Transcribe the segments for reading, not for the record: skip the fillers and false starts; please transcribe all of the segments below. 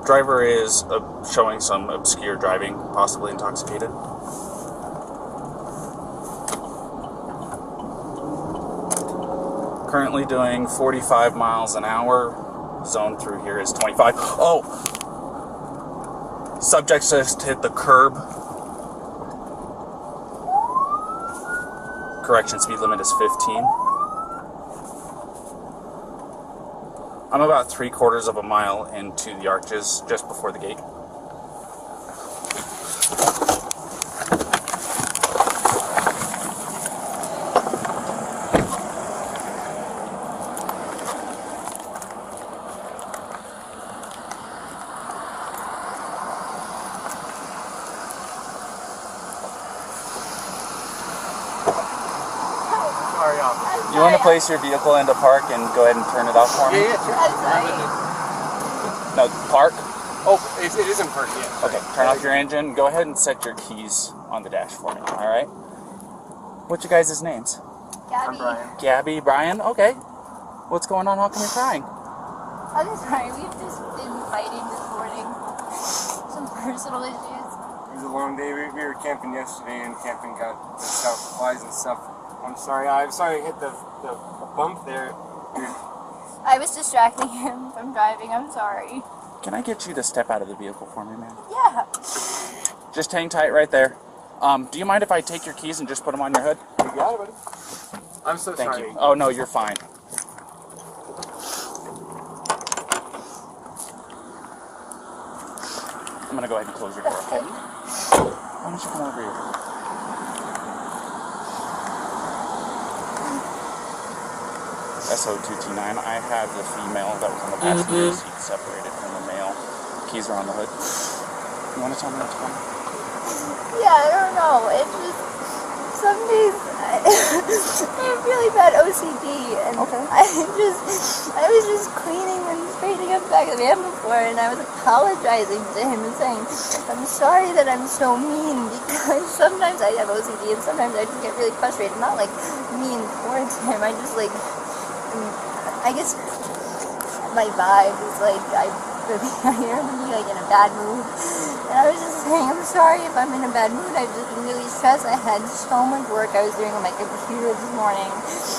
Driver is showing some obscure driving, possibly intoxicated. Currently doing 45 miles an hour. Zone through here is 25. Oh! Subject just hit the curb. Correction, speed limit is 15. I'm about 3/4 of a mile into the arches, just before the gate. You want to place your vehicle into park and go ahead and turn it off for me? Yeah, sure. No, park? Oh, it is in park, yeah. Okay, turn off your engine. Go ahead and set your keys on the dash for me, alright? What's your guys' names? Gabby. I'm Brian. Gabby, Brian? Okay. What's going on? How come you're crying? I'm sorry, we've just been fighting this morning. Some personal issues. It was a long day. We were camping yesterday, and camping got flies and stuff. I'm sorry I hit the bump there. I was distracting him from driving, I'm sorry. Can I get you to step out of the vehicle for me, man? Yeah. Just hang tight right there. Do you mind if I take your keys and just put them on your hood? You got it, buddy. I'm so Thank sorry. you. Oh, no, you're fine. I'm going to go ahead and close your door, okay? Why don't you come over here? SO2T9. I have the female that was on the passenger seat separated from the male. Keys are on the hood. You want to tell me what's going on? Yeah, I don't know. It's just, some days I have really bad OCD, and Okay. I was just cleaning and straightening up the back of the van before, and I was apologizing to him and saying, I'm sorry that I'm so mean, because sometimes I have OCD, and sometimes I just get really frustrated. Not like mean towards him, I just like, I guess my vibe is like, I hear him be like in a bad mood. And I was just saying, I'm sorry if I'm in a bad mood. I've just been really stressed. I had so much work I was doing on my computer this morning.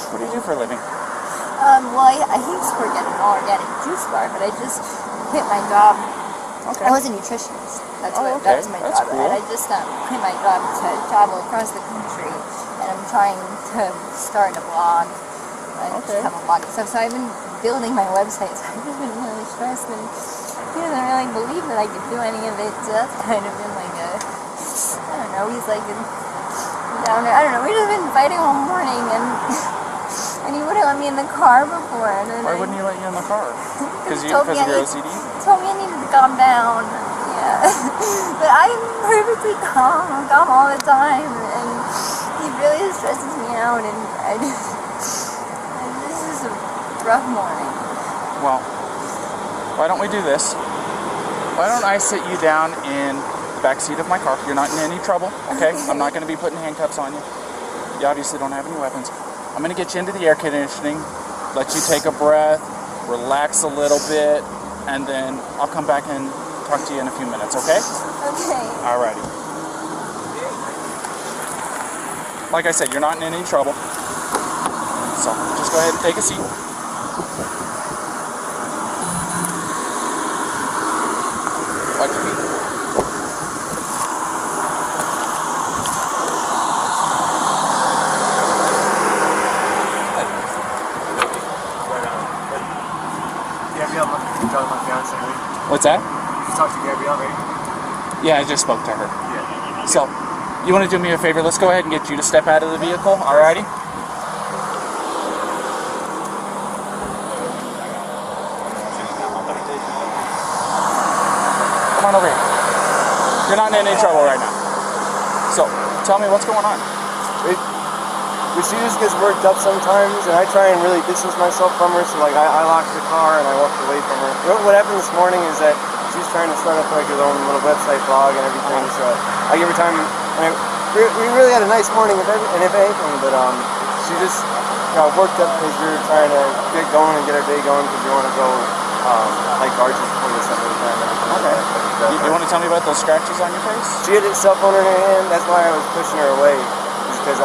What do you do for a living? Well, I used to work at an organic juice bar, but I just quit my job. Okay. I was a nutritionist. That was my That's job. cool. And I just quit my job to travel across the country. And I'm trying to start a blog. I just have a blog and stuff. So I've been building my website. So I've just been really stressed, and he doesn't really believe that I could do any of it. So that's kind of been like a, I don't know, he's like a downer. I don't know, we've just been fighting all morning, and he wouldn't let me in the car before. And then Why wouldn't he let you in the car? Because of your OCD? He told me I needed to calm down. Yeah. But I'm perfectly calm. I'm calm all the time, and he really stresses me out, and this is a rough morning. Well, why don't we do this? Why don't I sit you down in the back seat of my car? You're not in any trouble, okay? I'm not going to be putting handcuffs on you. You obviously don't have any weapons. I'm going to get you into the air conditioning, let you take a breath, relax a little bit, and then I'll come back and talk to you in a few minutes, okay? Okay. Alrighty. Like I said, you're not in any trouble. So just go ahead and take a seat. Watch your feet. What's that? You talked to Gabby already? Yeah, I just spoke to her. Yeah. So, you want to do me a favor? Let's go ahead and get you to step out of the vehicle, alrighty? Come on over here. You're not in any trouble right now. So, tell me what's going on. She just gets worked up sometimes, and I try and really distance myself from her, so like I lock the car and I walk away from her. What happened this morning is that she's trying to start up like her own little website blog and everything, so I give her time, and we really had a nice morning, if anything, but she just got worked up because we were trying to get going and get our day going because we want to go like arches before the sun goes down and everything like that. But, You want to tell me about those scratches on your face? she had a cell phone in her hand. That's why I was pushing her away, because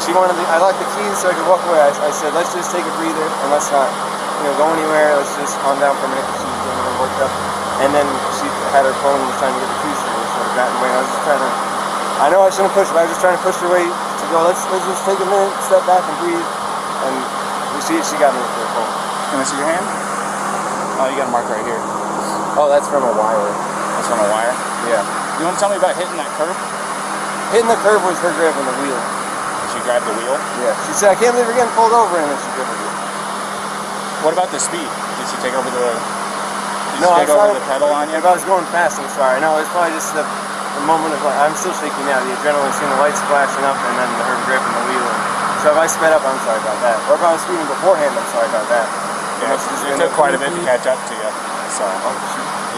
she wanted I locked the keys so I could walk away. I said, let's just take a breather and let's not, go anywhere. Let's just calm down for a minute because she was getting really worked up. And then she had her phone and was trying to get the keys from me, so I got in the way. I was just trying to, I know I shouldn't push, but I was just trying to push her away to go, let's just take a minute, step back and breathe. And she got me with her phone. Can I see your hand? Oh, you got a mark right here. Oh, that's from a wire. That's from a wire? Yeah. You want to tell me about hitting that curb? Hitting the curb was her grabbing the wheel. She grabbed the wheel? Yeah. She said, I can't believe we're getting pulled over, and then she grabbed the wheel. What about the speed? Did she take over the... No, I take over the pedal on you? If I was going fast, I'm sorry. No, it's probably just the moment of, like, I'm still shaking now. The adrenaline, seeing the lights flashing up, and then her gripping the wheel. So if I sped up, I'm sorry about that. Or if I was speeding beforehand, I'm sorry about that. Yeah, it took quite a bit to catch up to you. So,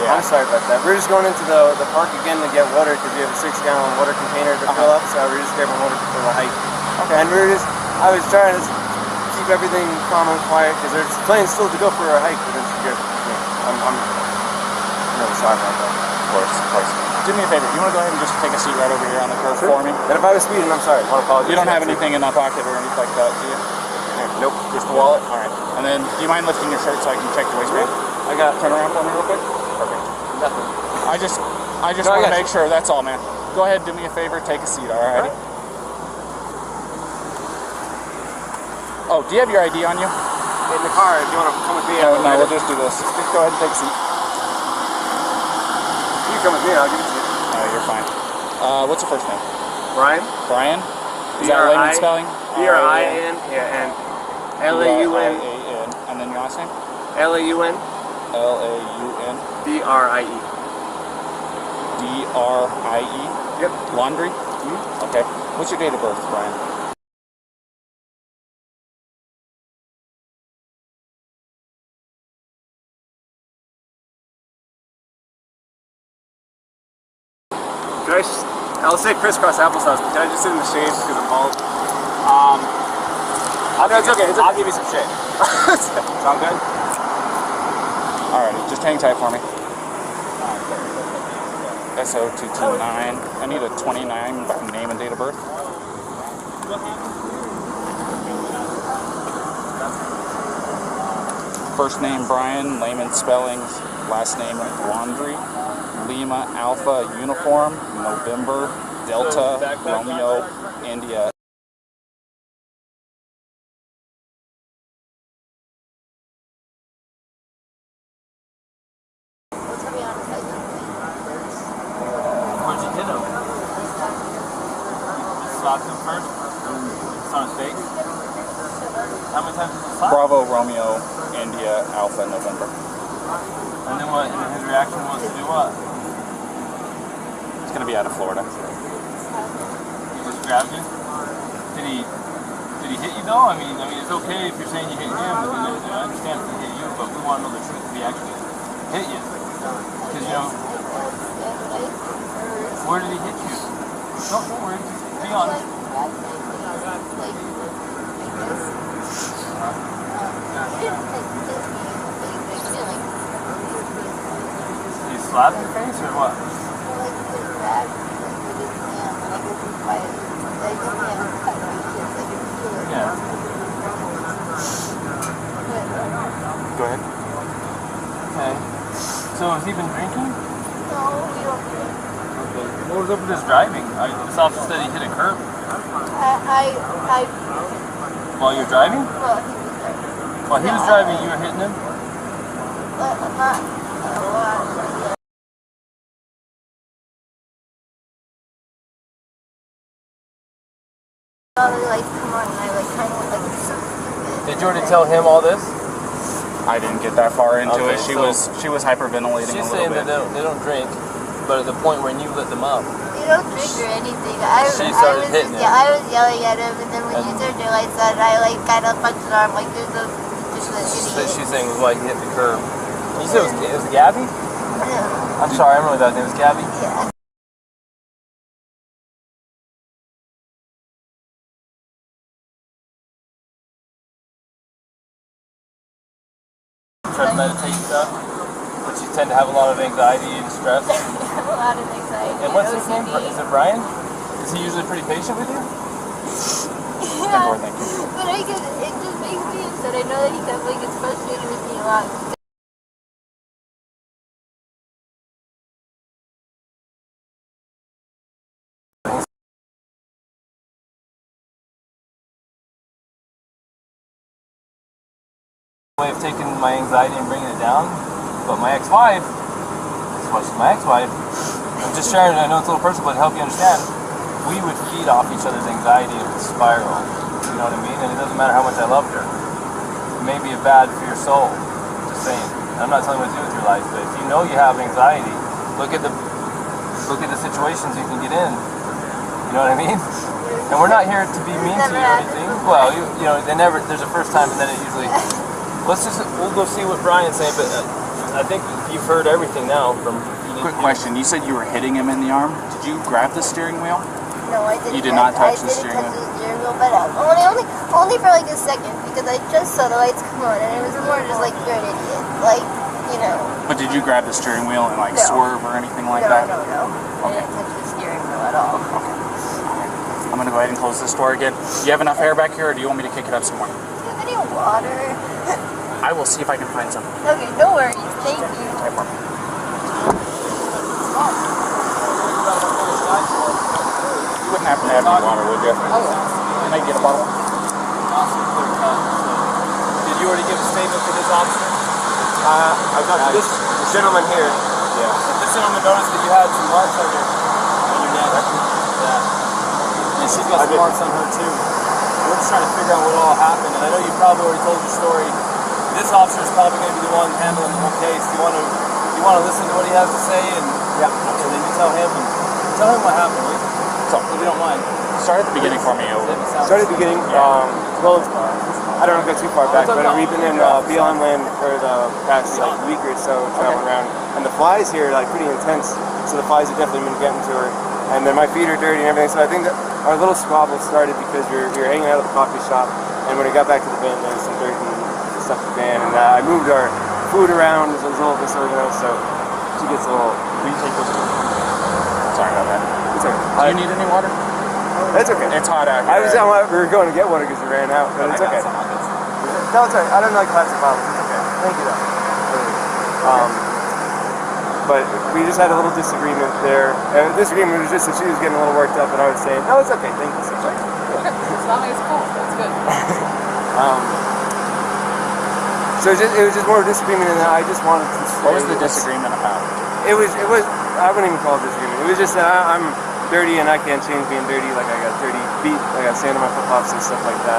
yeah. I'm sorry about that. We're just going into the park again to get water because we have a 6-gallon water container to fill up. So we're just grabbing water for the hike. Okay. And I was trying to keep everything calm and quiet because they're planning still to go for a hike, but then she grabbed me. I'm really sorry about that. Of course. Do me a favor. You want to go ahead and just take a seat right over here on the curb for me? And if I was speeding, I'm sorry. I want to apologize. You don't have anything in that pocket or anything like that, do you? Nope. Just the wallet? All right. And then, do you mind lifting your shirt so I can check the waistband? Turn around for me real quick. Perfect. Nothing. I just want to make sure. That's all, man. Go ahead, do me a favor, take a seat, alrighty? Oh, do you have your ID on you? In the car, if you want to come with me. No, we'll just do this. Just go ahead and take a seat. You come with me, I'll give it to you. You're fine. What's your first name? Brian. Brian? Is that layman spelling? B-R-I-N, yeah, and L-A-U-N. And then your last name? L-A-U-N. L-A-U-N. D-R-I-E. D-R-I-E? Yep. Laundrie? Mm-hmm. Okay. What's your date of birth, Brian? I'll say crisscross applesauce, but can I just sit in the shade because I'm bald? It's okay. I'll give you some shade. Sound good? Alrighty, just hang tight for me. SO229. I need a 29 name and date of birth. First name Brian, layman spellings, last name Laundrie. Lima Alpha Uniform, November, Delta, Romeo, India. Where'd you hit him? Just slapped him first? It's on his face? How many times did you slap? Bravo, Romeo, India, Alpha, November. And then what? And his reaction was to do what? It's going to be out of Florida. He just grabbed you? Did he hit you though? I mean, it's okay if you're saying you hit him, but then I understand if he hit you, but we want to know the truth if he actually hit you. Because, where did he hit you? Don't worry, just be honest. Did he slap your face or what? Yeah. Go ahead. Okay. So has he been drinking? No, we don't drink. Okay. What was up with his driving? This officer said he hit a curb. While you're driving? Well, he was driving. While he was driving, you were hitting him? Not a lot. Like, come on, and I kind of like something. Did you already tell him all this? I didn't get that far into Okay, it. so She was hyperventilating a She's little saying bit. that they don't drink, but at the point when you lit them up, They don't drink or anything. She started hitting him. Yeah, I was yelling at him, and then when you turned your lights on, I like kind of punched his arm like there's no just an that idiot. she's saying was why he hit the curb. You said it was Gabby? Yeah. I'm sorry, I remember that name was Gabby. Yeah. try to meditate and stuff? But you tend to have a lot of anxiety and stress. I have a lot of anxiety. And what's his name? OCD. Is it Brian? Is he usually pretty patient with you? Yeah, but it just makes me upset. I know that he definitely gets frustrated with me a lot. Way of taking my anxiety and bringing it down, but my ex-wife, I'm just sharing, I know it's a little personal, but to help you understand, we would feed off each other's anxiety and it would spiral, you know what I mean? And it doesn't matter how much I loved her. It may be bad for your soul, just saying. I'm not telling you what to do with your life, but if you know you have anxiety, look at the situations you can get in, you know what I mean? And we're not here to be mean to you or anything. Well, you know, there's a first time and then it usually... We'll go see what Brian's saying, but I think you've heard everything now from... Quick question, you said you were hitting him in the arm. Did you grab the steering wheel? No, I didn't. You did not touch the steering wheel? But only for like a second, because I just saw the lights come on, and it was more just like, you're an idiot. Like, you know. But did you grab the steering wheel and like swerve or anything like no, that? No. I didn't touch the steering wheel at all. Okay. I'm going to go ahead and close this door again. Do you have enough air back here, or do you want me to kick it up some more? Do you have any water? I will see if I can find some. Okay, no worries. Thank you. Type one. You wouldn't happen to have any water, would you? Can I get a bottle? Did you already give a statement to this officer? I've got this gentleman here. Yeah. This gentleman noticed that you had some marks on your neck. Yeah. And she's got some marks on her too. We're just trying to figure out what all happened. And I know you probably already told your story. This officer is probably going to be the one handling the whole case. Do you want to listen to what he has to say? And then you tell him what happened, will you? So, If you don't mind. start at the beginning for me. Start at the beginning. Well, I don't want to go too far back, but we've been in BLM land for the past like week or so, traveling around, and the flies here are like pretty intense. So the flies have definitely been getting to her, and then my feet are dirty and everything. So I think that our little squabble started because we were hanging out at the coffee shop, and when we got back to the van, there was some dirt and stuff in the van, and I moved our food around. It was a little disorganized, so she gets a little. Will you take those? Sorry about that. It's okay. Do you need any water? That's okay. It's hot out here. We were going to get water because we ran out, but it's okay. No, it's okay. I don't like plastic bottles. It's okay. Thank you, though. But we just had a little disagreement there. Disagreement was just that she was getting a little worked up, and I was saying, no, it's okay. Thank you so much. Okay, as long as it's cool, that's good. So it was just more of a disagreement, and I just wanted to say... What was the disagreement about? It was, I wouldn't even call it disagreement. It was just that I'm dirty and I can't change being dirty. Like, I got dirty feet, I got sand on my flip-flops and stuff like that.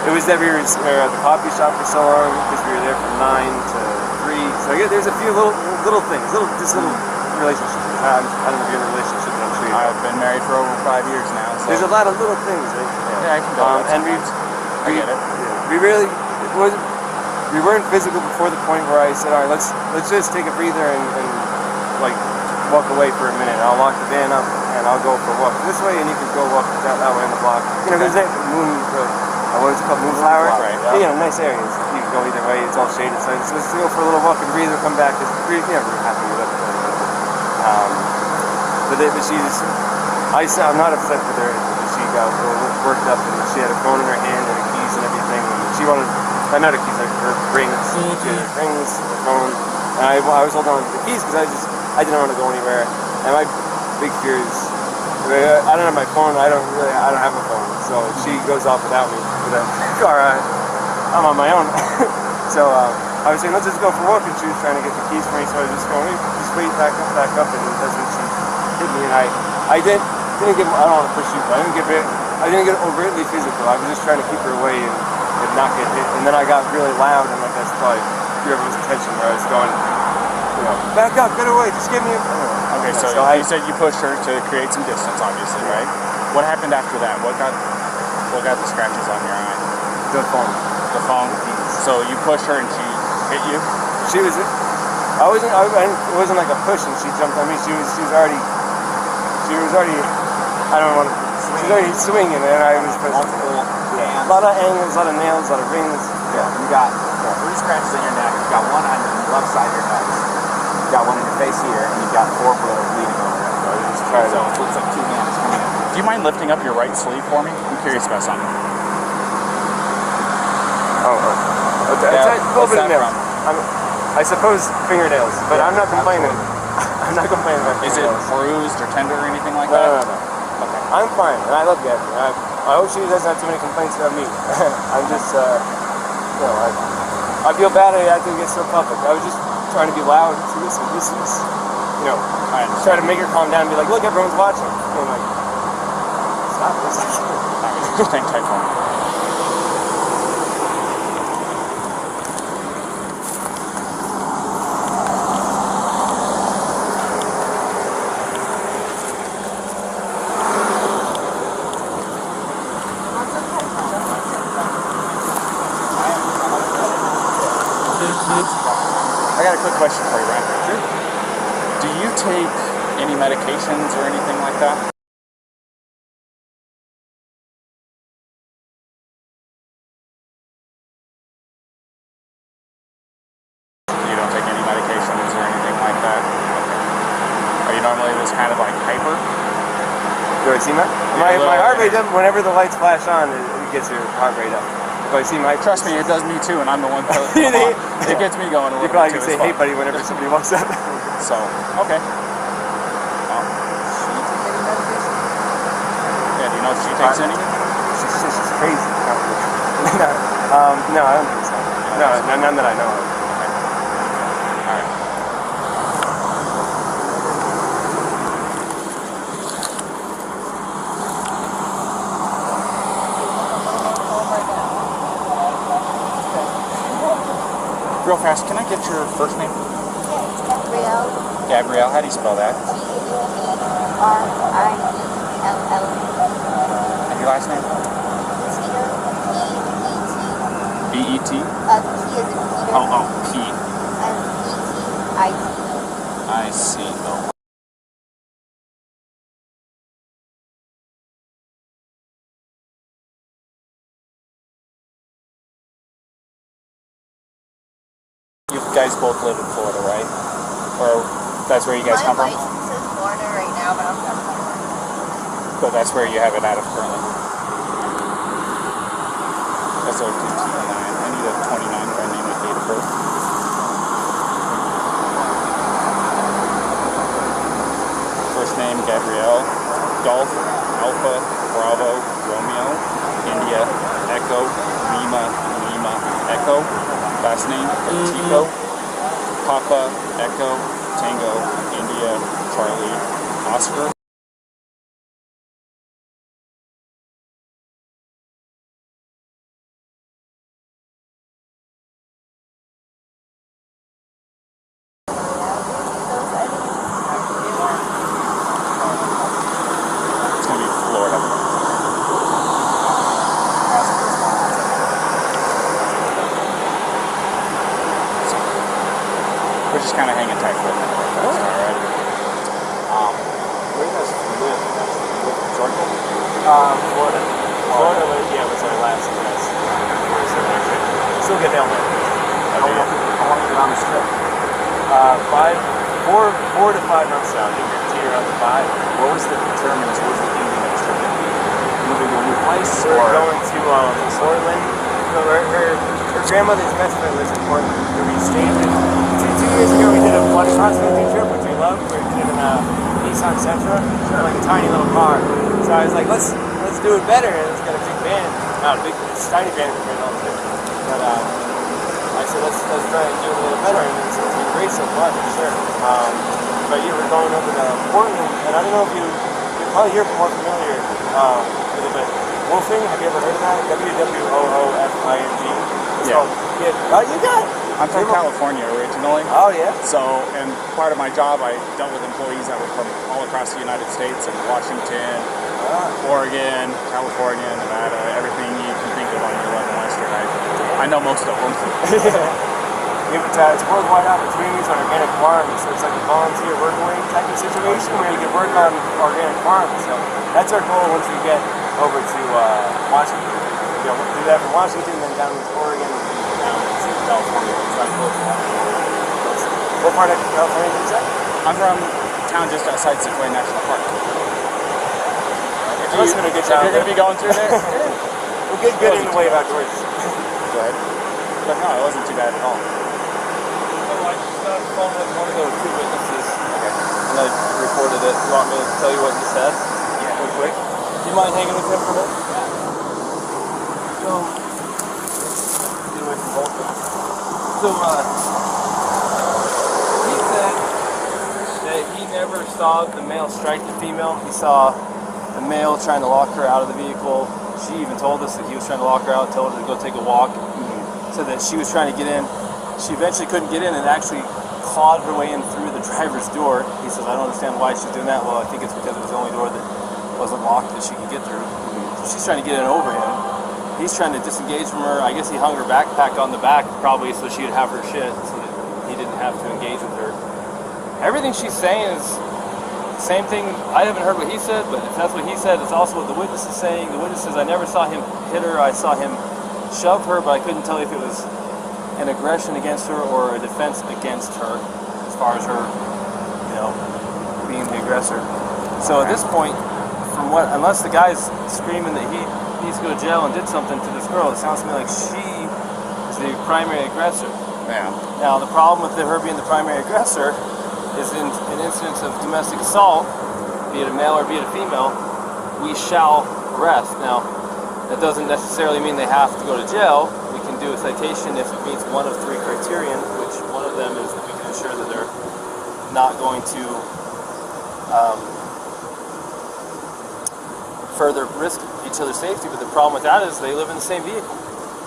It was that we were at the coffee shop for so long because we were there from 9 to 3. So there's a few little things, little relationships. I don't know if you're in a relationship, but I'm sure I've been married for over 5 years now. So. There's a lot of little things, right? Yeah, I can go. And I get it. We really... We weren't physical before the point where I said, all right, let's just take a breather and like walk away for a minute. I'll lock the van up and I'll go for a walk this way, and you can go walk that way in the block. You know, there's that what is it called, Moonflower? Right. Yeah. You know, nice areas. You can go either way. It's all shaded. So let's go for a little walk and breathe and come back. Because we're happy with it. I'm not upset with her. She got worked up and she had a phone in her hand and her keys and everything. And she wanted. Not her keys, like her rings. She had her rings, her phone, and I was holding on to the keys because I didn't want to go anywhere. And my big fear is I don't have my phone. I don't have a phone, so she goes off without me. With a car, I'm on my own. So I was saying, let's just go for a walk, and she was trying to get the keys for me. So I was just going, just wait, back up, and that's when she hit me. And I didn't get. I don't want to push you, but I didn't get overtly physical. I was just trying to keep her away and not get hit, and then I got really loud, and like that's probably everyone's attention where I was going, you know, back up, get away, just give me a... Okay, so you said you pushed her to create some distance, obviously, right? What happened after that? What got the scratches on your eye? The phone. The phone? So you pushed her and she hit you? She was... it wasn't like a push and she jumped on me. She was already... I don't want to... She was already swinging, and I was... A lot of angles, a lot of nails, a lot of rings. Yeah, you got 3 3 scratches on your neck. You've got one on the left side of your nose. You've got one in your face here, and you've got 4 bleeding over it. So just try to. So it looks like 2 hands coming in. Do you mind lifting up your right sleeve for me? I'm curious about something. It's a little what's bit of that nails. I suppose fingernails, but I'm not complaining. I'm not complaining about Is it fingernails. bruised or tender or anything like No. that? Okay. I'm fine, and I love Gabby. I hope she doesn't have too many complaints about me. I'm just, I feel bad I had to get so public. I was just trying to be loud to this and distance. Try to make her calm down and be like, look, everyone's watching. And like, stop for a second. Just hang tight for me. I got a quick question for you, Ryan. Sure. Do you take any medications or anything like that? You don't take any medications or anything like that? Okay. Are you normally this kind of like hyper? Do I see my heart rate up whenever the lights flash on? It gets your heart rate up. Do I see my? Trust me, it does me too, and I'm the one that it gets me going a little You probably bit can too. say, "Hey, buddy," whenever somebody walks up. So, okay. Well, yeah, do you know if she takes any? She's crazy. No, I don't think so. No, none that I know of. All right. Real fast, can I get your first name? Yeah, it's Gabrielle. Gabrielle, how do you spell that? G-A-B-R-I-E-L-L. And your last name? Petito. B-E-T? P as in Peter. Oh, P. And E-T-I-T. I see. Oh. You guys both live in Florida, right? Or that's where you guys come My from? license is Florida right now, but I'm from Florida. But that's where you have it out of currently. That's our 229. I need a 29 by name and date of birth. First name Gabrielle, Golf, Alpha, Bravo, Romeo, India, Echo, Lima, Lima, Echo. Last name Petito, Papa, Echo, Tango, India, Charlie, Oscar. It's gonna be Florida. We're just kind of hanging tight for a minute. All right. Where do you guys live? Georgia? Florida. Florida, yeah, was our last address. Still get down there. How long have you been on this trip? 4 to 5 months now. I think you're on the 5. What was the determinants? What was the ending of this trip? Moving to a new place? We're Or going to Portland. No, her grandmother's best friend lives in Portland. We stayed in 2 years ago. We did a blood cross-country trip, which we loved. We did in a Nissan Sentra, like a tiny little car. So I was like, let's do it better. And it's got a big van. Not a big, it's a tiny van compared to all the different. But I said, let's try and do it a little better. And it's been great so far, for sure. But yeah, we're going over to Portland, and I don't know if you're probably here more familiar with it, but woofing, have you ever heard of that? W-W-O-O-F-I-N-G. Yeah. Oh, you got it. I'm from California originally. Oh, yeah. So, and part of my job, I dealt with employees that were from all across the United States, and Washington, Oregon, California, Nevada, everything you can think of on your level Western. I know most of them. It's worldwide opportunities on organic farms, so it's like a volunteer workaway type of situation where you can work on organic farms. So that's our goal once we get over to Washington. We'll do that from Washington, then down to Oregon, and down to California. It's not close enough. What part of California is that? I'm from a town just outside Sequoia National Park. If you're going to be going through there, we'll get good in the way of outdoors. go ahead. But no, it wasn't too bad at all. So I just got on the phone with one of the two witnesses, and I recorded it. You want me to tell you what he said? Yeah. Real quick. Do you mind hanging with him for a minute? So, get away from both of them. So, he said that he never saw the male strike the female. He saw the male trying to lock her out of the vehicle. She even told us that he was trying to lock her out, told her to go take a walk, so that she was trying to get in. She eventually couldn't get in and actually clawed her way in through the driver's door. He says, I don't understand why she's doing that. Well, I think it's because it was the only door that wasn't locked that she could get through. So she's trying to get in over him. He's trying to disengage from her. I guess he hung her backpack on the back probably so she'd have her shit so that he didn't have to engage with her. Everything she's saying is the same thing. I haven't heard what he said, but if that's what he said, it's also what the witness is saying. The witness says, I never saw him hit her. I saw him shove her, but I couldn't tell if it was an aggression against her or a defense against her as far as her, being the aggressor. So at this point, unless the guy's screaming that he needs to go to jail and did something to this girl, it sounds to me like she is the primary aggressor. Yeah. Now, the problem with her being the primary aggressor is in incidents of domestic assault, be it a male or be it a female, we shall arrest. Now, that doesn't necessarily mean they have to go to jail. We can do a citation if it meets one of three criterion, which one of them is that we can ensure that they're not going to further risk each other's safety. But the problem with that is they live in the same vehicle.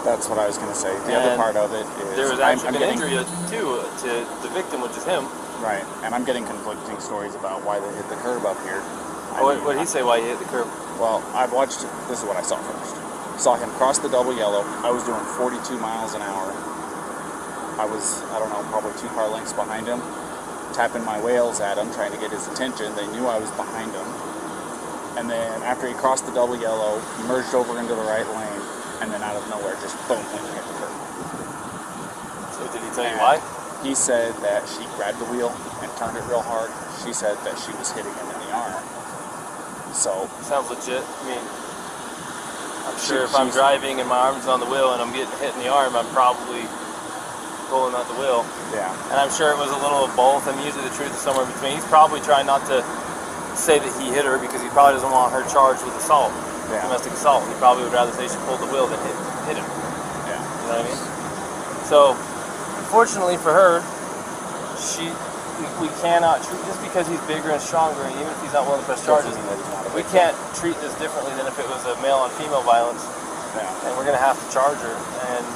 That's what I was going to say. The other part of it is there was actually an injury too to the victim, which is him. Right, and I'm getting conflicting stories about why they hit the curb up here. What did he say why he hit the curb? Well, I've watched, this is what I saw first. Saw him cross the double yellow. I was doing 42 miles an hour. I was, probably 2 car lengths behind him, tapping my whales at him, trying to get his attention. They knew I was behind him. And then after he crossed the double yellow, he merged over into the right lane, and then out of nowhere, just boom, went and hit the curb. So did he tell you why? He said that she grabbed the wheel and turned it real hard. She said that she was hitting him in the arm. So sounds legit. I mean, I'm sure if I'm driving and my arm's on the wheel and I'm getting hit in the arm, I'm probably pulling out the wheel. Yeah. And I'm sure it was a little of both. I mean, usually the truth is somewhere in between. He's probably trying not to say that he hit her because he probably doesn't want her charged with assault, domestic assault. He probably would rather say she pulled the wheel than hit him. Yeah. You know what I mean? So, unfortunately for her, we cannot treat, just because he's bigger and stronger, and even if he's not willing to press charges, we can't treat this differently than if it was a male on female violence. Yeah. And we're going to have to charge her, and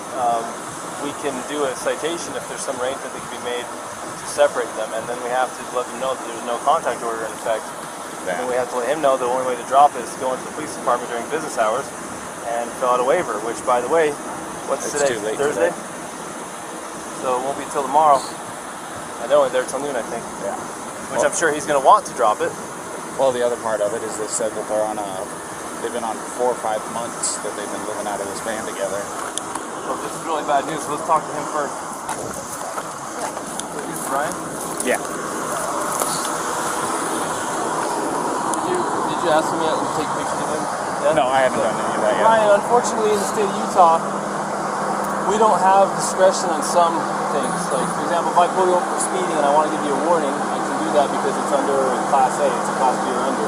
we can do a citation if there's some arrangement that can be made to separate them, and then we have to let them know that there's no contact order in effect. Yeah. And we have to let him know the only way to drop it is to go into the police department during business hours and fill out a waiver, which, by the way, what's today? Too late Thursday? today. So it won't be till tomorrow. They're only there till noon, I think. Yeah. Which I'm sure he's going to want to drop it. Well, the other part of it is they said that they've been on 4 or 5 months that they've been living out of this van together. So this is really bad news, so let's talk to him first. So here's Brian. Yeah. Did you ask him yet to take pictures of him? Yeah? No, I haven't done any of that yet. Brian, unfortunately in the state of Utah, we don't have discretion on some things. Like, for example, if I pull you over for speeding and I want to give you a warning, I can do that because it's under Class A, it's a Class B or under.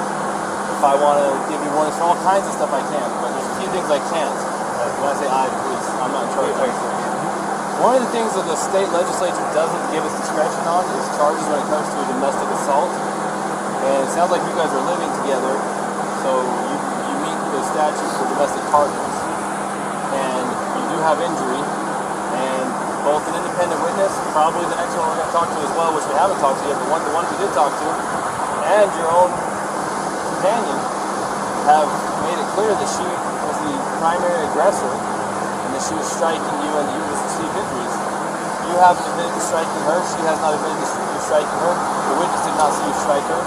If I want to give you warnings for all kinds of stuff, I can, but there's a few things I can't. Like, when I say I, please, I'm not in charge of anything. One of the things that the state legislature doesn't give us discretion on is charges when it comes to a domestic assault. And it sounds like you guys are living together, so you meet the statute for domestic partners. And you do have injury, and both an independent witness, probably the next one we're going to talk to as well, which we haven't talked to yet, but the ones we did talk to, and your own companion have made it clear that she was the primary aggressor and that she was striking you and that you received injuries. You haven't admitted to striking her, she has not admitted to you striking her, the witness did not see you strike her.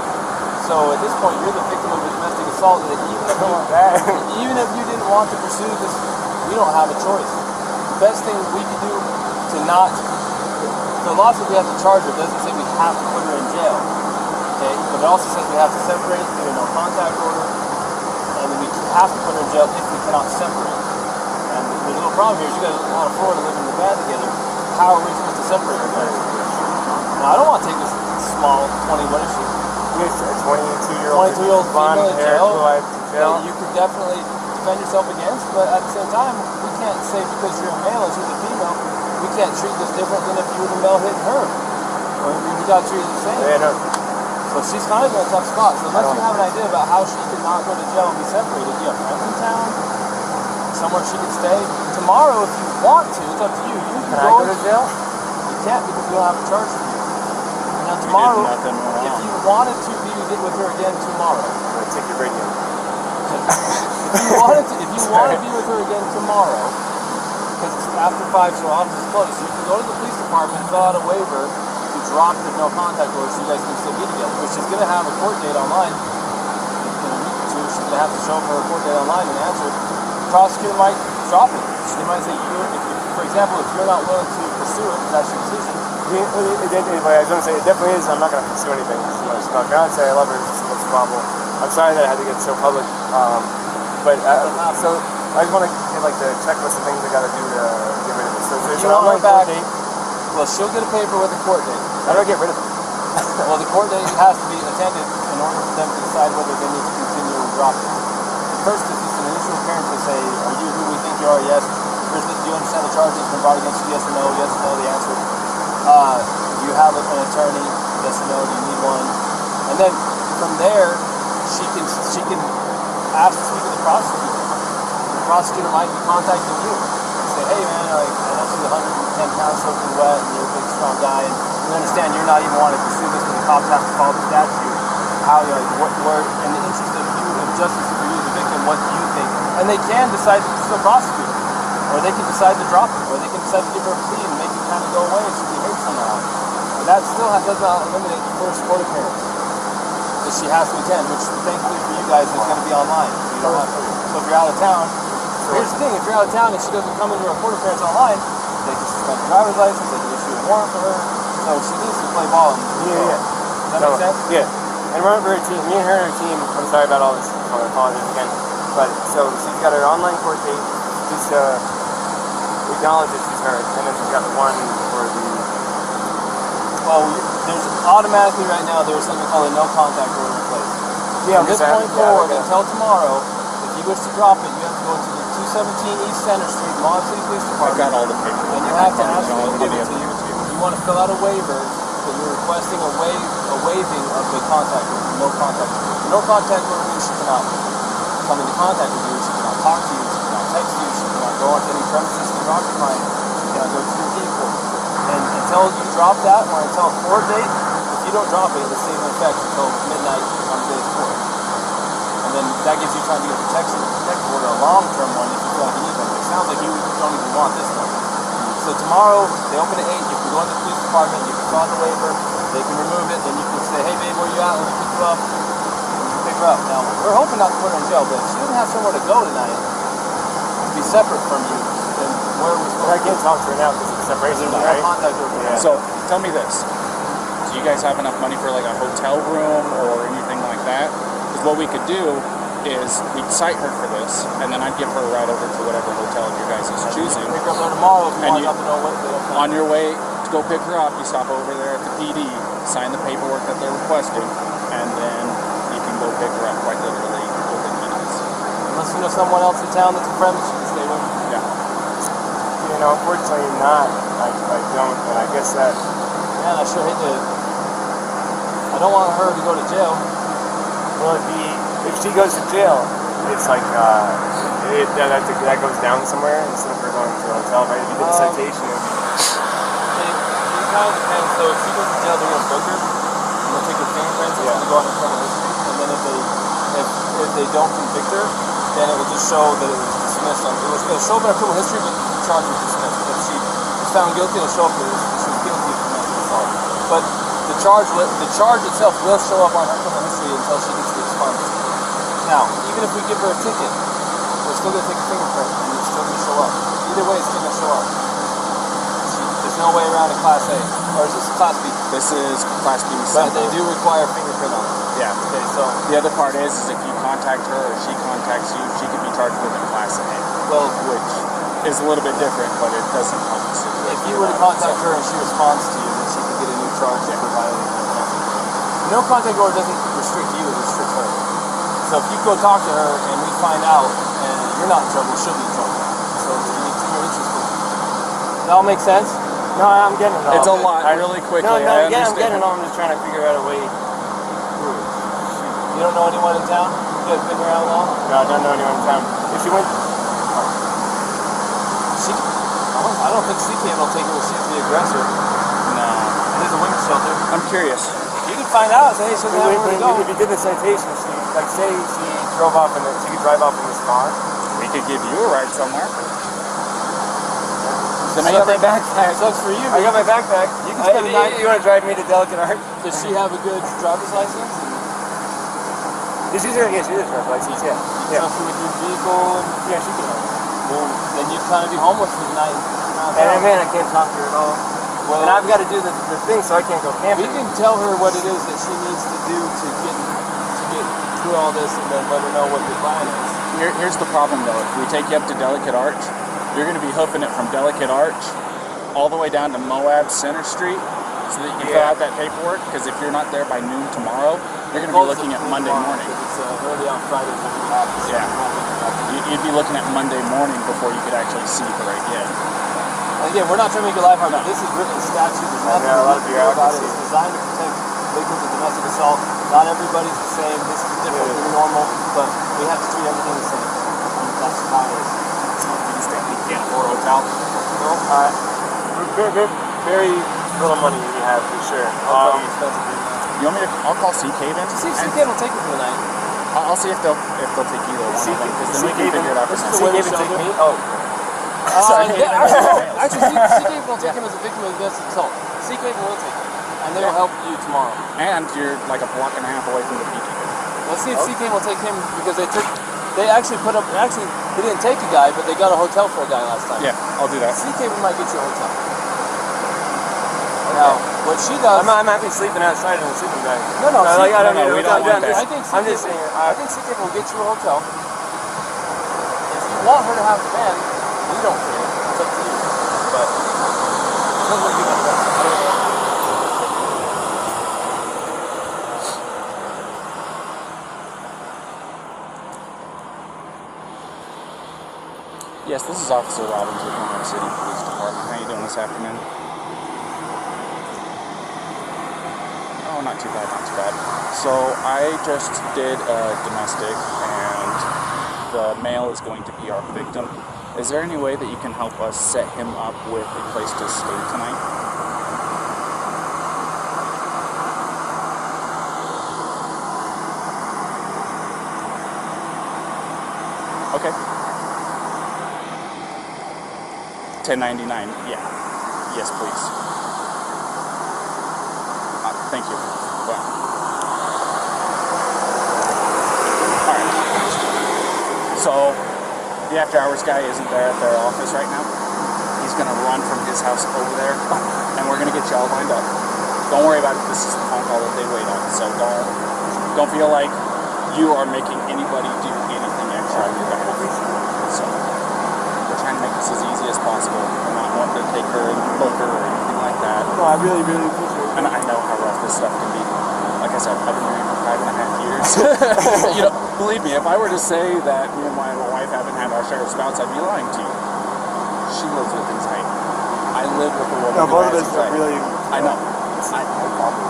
So at this point, you're the victim of a domestic assault that even if you didn't want to pursue this, we don't have a choice. The best thing we can do to to not, the law says we have to charge her. It doesn't say we have to put her in jail. Okay, but it also says we have to separate through a no contact order, and then we have to put her in jail if we cannot separate. And the little problem here is you guys are out of Florida living in the van together. How are we supposed to separate you guys? Now, I don't want to take this small 20, what is she? He's a 22-year-old 22-year-old blonde female in hair, jail. blue-eyed jail. That you could definitely defend yourself against, but at the same time, we can't say because you're a male and she's a female, we can't treat this different than if you were the male hitting her. Or we got to treat it the same. Yeah, no. So she's kind of in a tough spot. So unless you have an idea about how she could not go to jail and be separated, do you have friends in town? Somewhere she could stay? Tomorrow, if you want to, it's up to you. You Can I go to jail? You can't because we don't have a charge for you. Now tomorrow, if you wanted to be with her again tomorrow, I'm going to take your radio. if you want to be with her again tomorrow, because it's after 5, so office is closed, so you can go to the police department and fill out a waiver to drop the no contact order so you guys can still be together. But she's going to have a court date online in a week or two. She's going to have to show up for a court date online and answer. The prosecutor might drop it. She might say, for example, if you're not willing to pursue it, that's your decision. Anyway, I was going to say, it definitely is. I'm not going to pursue anything. She's my fiance. I love her. It's a problem. I'm sorry that I had to get so public. So I just want to get like the checklist of things I got to do to get rid of it. So there's an online court date. Well, she'll get a paper with a court date. How do I get rid of it? Well, the court date has to be attended in order for them to decide whether they need to continue or drop it. First, it's just an initial appearance to say, are you who we think you are? Yes. Do you understand the charges been brought against you? Yes or no? Yes or no, the answer. Do you have an attorney? Yes or no? Do you need one? And then from there, she can ask to speak to the prosecutor. The prosecutor might be contacting you and say, hey man, I know she's 110 pounds soaking wet and you're a big strong guy and you understand you're not even wanting to pursue this because the cops have to follow the statute. How where in the interest of you of justice for you the victim, what do you think? And they can decide to still prosecute her. Or they can decide to drop it, or they can decide to give her a plea and make it kind of go away if she behaves somehow. But that still does not eliminate the first court appearance that she has to attend, which thankfully for you guys is going to be online. So you don't have to. So if you're out of town, here's the thing: if you're out of town and she doesn't come into her court appearance online, they can suspend her driver's license, they can issue a warrant for her. So she needs to play ball. Yeah. Does that make sense? Yeah. And remember her team, me and her and her team, I'm sorry about all this, I apologize again. But so she's got her online court date, just acknowledge that she's hurt, and then she's got one for the... Well, there's automatically right now, there's something called a no contact order in place. From this point forward until tomorrow, if you wish to drop it, you have to go to the 217 East Center Street, Long City Police Department. I've got all the papers. And you have to ask them to give it to you. You want to fill out a waiver that you're requesting a waiving of the contact order, no contact order. No contact order means she cannot come into contact with you, she cannot talk to you, she cannot text you, she cannot go onto any premises you're occupying, she cannot go to your vehicle. And until you drop that, or until a court date, if you don't drop it, it'll stay in effect until midnight on the day of court. And then that gives you time to get protection, protective order, a long-term one if you feel like you need one. It sounds like you don't even want this one. So tomorrow, they open at 8, you can go into the police department, you can fill out the waiver, they can remove it, then you can say, hey babe, where you at? Let me pick you up. Pick her up. Now, we're hoping not to put her in jail, but if she doesn't have somewhere to go tonight, to be separate from you, then where are we supposed to I can't talk to her now because it's separation, there's right? no contact over there. So tell me this: do you guys have enough money for like a hotel room or anything like that? Because what we could do is we'd cite her for this, and then I'd give her a ride over to whatever hotel you guys is choosing. Pick her up there tomorrow if you And want to know what they don't come. On your way to go pick her up, you stop over there at the PD, sign the paperwork that they're requesting, and then you can go pick her up quite literally within minutes. Unless you know someone else in town that's a friend that you can stay with. Yeah. You know, unfortunately not. I don't, and I guess that... Man, I sure hate to... I don't want her to go to jail. Well, if she goes to jail, it's like, that goes down somewhere instead of her going to a hotel, right? If you did a citation, it would be... It kind of depends. So if she goes to jail, they're going to book her. And they'll take her fingerprints and go on her criminal history. And then if they don't convict her, then it will just show that it was dismissed. It'll show up in her criminal history, but the charge was dismissed. If she was found guilty, it'll show up that she was guilty of domestic assault. But the charge itself will show up on her criminal history until she gets the expunged. Now, even if we give her a ticket, we're still going to take a fingerprint and it's still going to show up. Either way, it's still going to show up. Does there's no way around a Class A, or is this Class B? This is Class B. But they do require fingerprint on it. Yeah. Okay, so The other part is if you contact her or she contacts you, she could be charged with a Class A, well, which is a little bit different, but it doesn't help the situation. if you were to contact her and she responds to you, then she could get a new charge for violating the contact order. No contact order doesn't restrict you; it restricts her. So if you go talk to her and we find out and you're not in trouble, she'll be in trouble. So you need to your interest. That all make sense? No, I'm getting it all. It's a lot, really quickly. No, I yeah, I'm understand. getting it all. I'm just trying to figure out a way. You don't know anyone in town? You guys been around long? No, I don't know anyone in town. If she went, I don't think CKM will take her if she's the aggressor. No. There's a women's shelter. I'm curious. You can find out. Say, hey, she doesn't have anywhere to go. if you did the citation, like say she drove off in she could drive off in this car. We could give you a ride somewhere. Then I got my backpack. Sucks for you. I got my backpack. You can spend the night. You want to drive me to Delicate Art? Does she have a good driver's license? She does drive license. Yeah. Yeah. Trust her with your vehicle. Yeah, she can. Well, then you'd kind of be homeless for the night. And man, I can't talk to her at all. Well, and I've got to do the thing, so I can't go camping. we can tell her what it is that she needs to do to get through all this, and then let her know what the plan is. Here's the problem, though. If we take you up to Delicate Arch, you're going to be hoofing it from Delicate Arch all the way down to Moab Center Street so that you can fill out that paperwork, because if you're not there by noon tomorrow, you're going to be looking at Monday morning. It's early on Fridays when we have this. Yeah. You'd be looking at Monday morning before you could actually see her again. And again, we're not trying to make your life hard. This is written in statute. There's nothing a lot of about it. bureaucracy. It's designed to protect victims of domestic assault. Not everybody's the same. This is different than normal, but we have to treat everything the same. And that's how it is. You can't afford a hotel. No, very little money we have for sure. You want me to? I'll call Sea Cave in. See if CKM will take you for the night. I'll see if they'll take either one of them, because then we can figure it out from This is there. the way Even to take take me? me. Oh. Actually, CKM will take him as a victim of domestic assault. CKM will take him, and they will help you tomorrow. And you're like a block and a half away from the beach. Let's see if CKM will take him, because they actually they didn't take a guy, but they got a hotel for a guy last time. Yeah, I'll do that. CKM might get you a hotel. Now, what she does... I'm happy sleeping outside in a sleeping bag. No, we don't want that. I think CKM will get you a hotel. If you want her to have a van, we don't care. It's up to you. But it doesn't look good. I don't know. Yes, this is Officer Robbins with Montgomery City Police Department. How you doing this afternoon? Oh, not too bad, not too bad. So I just did a domestic, and the male is going to be our victim. Is there any way that you can help us set him up with a place to stay tonight? Okay. $10.99. Yeah. Yes, please. Thank you. Well. All right. So the after hours guy isn't there at their office right now. He's gonna run from his house over there, and we're gonna get you all lined up. Don't worry about it. This is the phone call that they wait on. So don't feel like you are making anybody do anything extra on your behalf. So we're trying to make this as easy as possible. We're not wanting to take her and book her or anything like that. No, I really, really appreciate it. And I know how rough this stuff can be. Like I said, I've been married for 5.5 years. You know, believe me, if I were to say that me and my wife haven't had our share of spouts, I'd be lying to you. She lives with anxiety. I live with a woman No, who both of has us are anxiety. really. I know.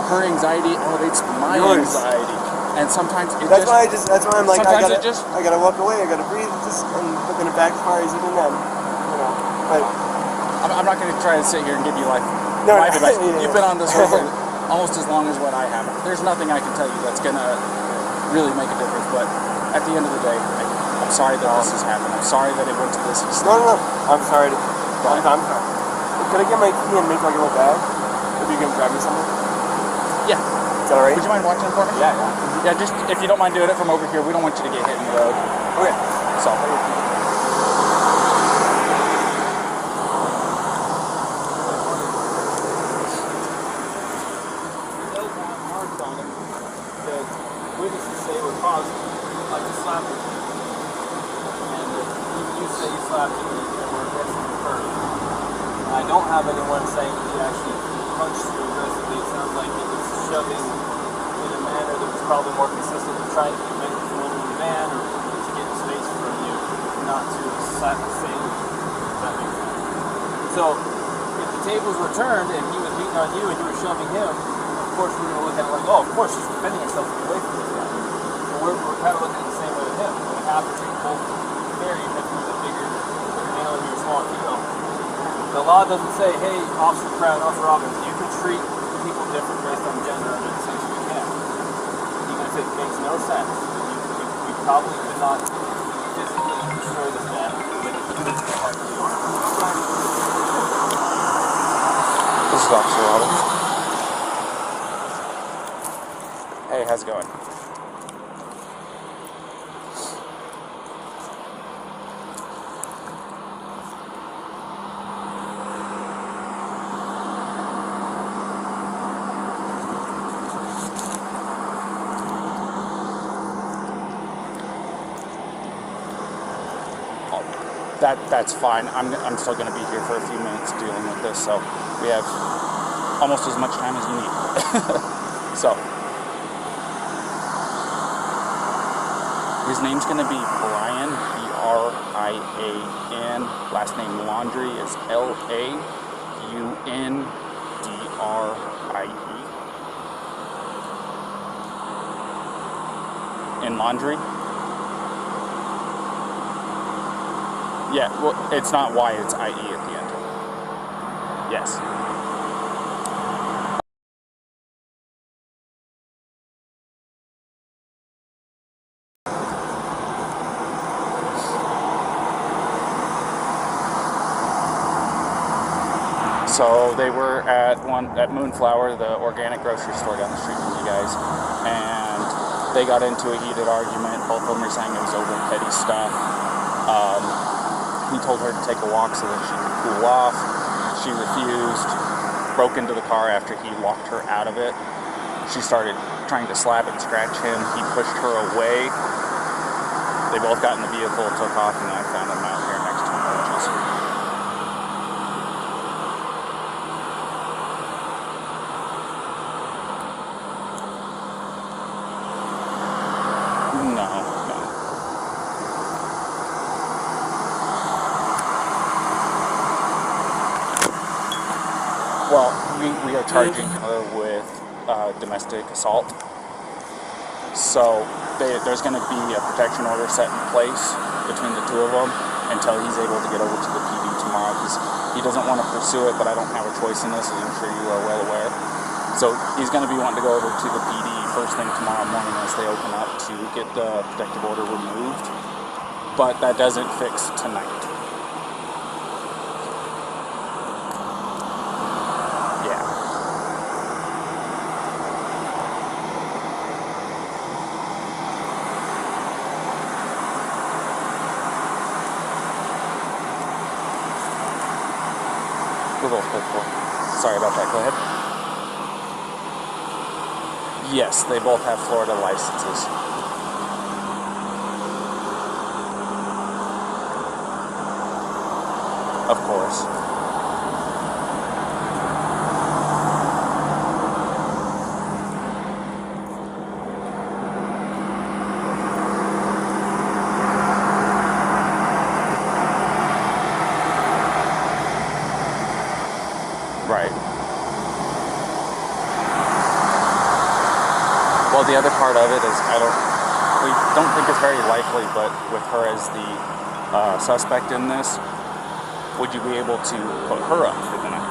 Her anxiety elevates my Yours. anxiety. And sometimes it That's why I'm like, I sometimes gotta walk away, I gotta breathe, and looking at backfires even then, you know. But I'm not going to try to sit here and give you life No, advice. yeah. You've been on this road for almost as long as what I have. There's nothing I can tell you that's going to really make a difference. But at the end of the day, I'm sorry that this has happened. I'm sorry that it went to this extent. no, I'm sorry. I'm sorry. Could I get my key and make like a little bag? If you can grab me something? Yeah. Is that alright? Would you mind watching for me? Yeah. Yeah, just if you don't mind doing it from over here, we don't want you to get hit in the road. Okay. So. rapidly and we're aggressively first. I don't have anyone saying that he actually punched you aggressively. It sounds like he was shoving in a manner that was probably more consistent with trying to prevent you from moving the van or to get space from you, not to slap the same. Does that make sense? So, if the tables were turned and he was beating on you and you were shoving him, of course we're going to look at it like, oh, of course he's defending himself away from this guy. But we're kind of looking at it the same way with him. We have to treat both fair, even if he's a bigger male and you're a small female. The law doesn't say, hey, Officer Crown, Officer Robbins, you can treat people different based on gender under the sanction you can. Even if it makes no sense, you probably could not physically destroy this man with a heart of the arm. This is Officer Robbins. Hey, how's it going? That's fine. I'm still going to be here for a few minutes dealing with this, so we have almost as much time as you need. So, his name's going to be Brian, B-R-I-A-N. Last name Laundrie is L-A-U-N-D-R-I-E. In Laundrie? Yeah, well, it's not Y, it's I-E at the end. Yes. So they were at Moonflower, the organic grocery store down the street from you guys, and they got into a heated argument. Both of them were saying it was over petty stuff. He told her to take a walk so that she could cool off. She refused, broke into the car after he locked her out of it. She started trying to slap and scratch him. He pushed her away. They both got in the vehicle, took off, and I found him out here next to him. No. Well, we are charging her with domestic assault. So there's going to be a protection order set in place between the two of them until he's able to get over to the PD tomorrow, because he doesn't want to pursue it, but I don't have a choice in this, as I'm sure you are well aware. So he's going to be wanting to go over to the PD first thing tomorrow morning as they open up to get the protective order removed. But that doesn't fix tonight. Sorry about that, go ahead. Yes, they both have Florida licenses. Of course. Right. Well, the other part of it is we don't think it's very likely, but with her as the suspect in this, would you be able to put her up for the night?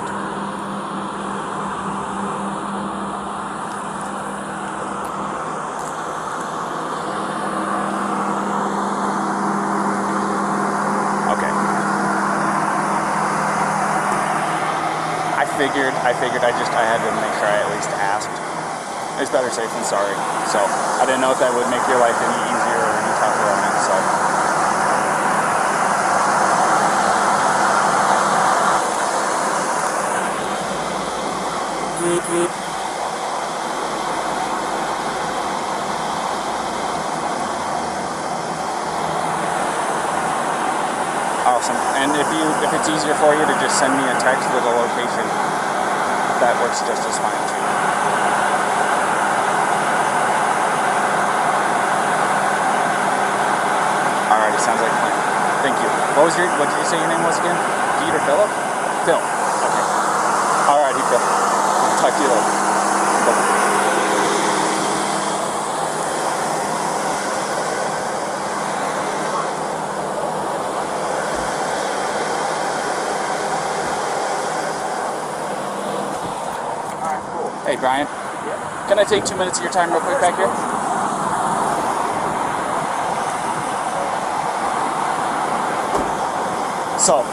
I figured I had to make sure I at least asked. It's better safe than sorry. So I didn't know if that would make your life any easier or any tougher on it. So. Awesome. And if it's easier for you to just send me a text with a location, that works just as fine too. Alrighty, sounds like a plan. Thank you. What did you say your name was again? Pete or Philip? Phil. Okay. Alrighty, Phil. I'll talk to you later. Bye-bye. Hey, Brian. Yeah. Can I take 2 minutes of your time real quick back here? So,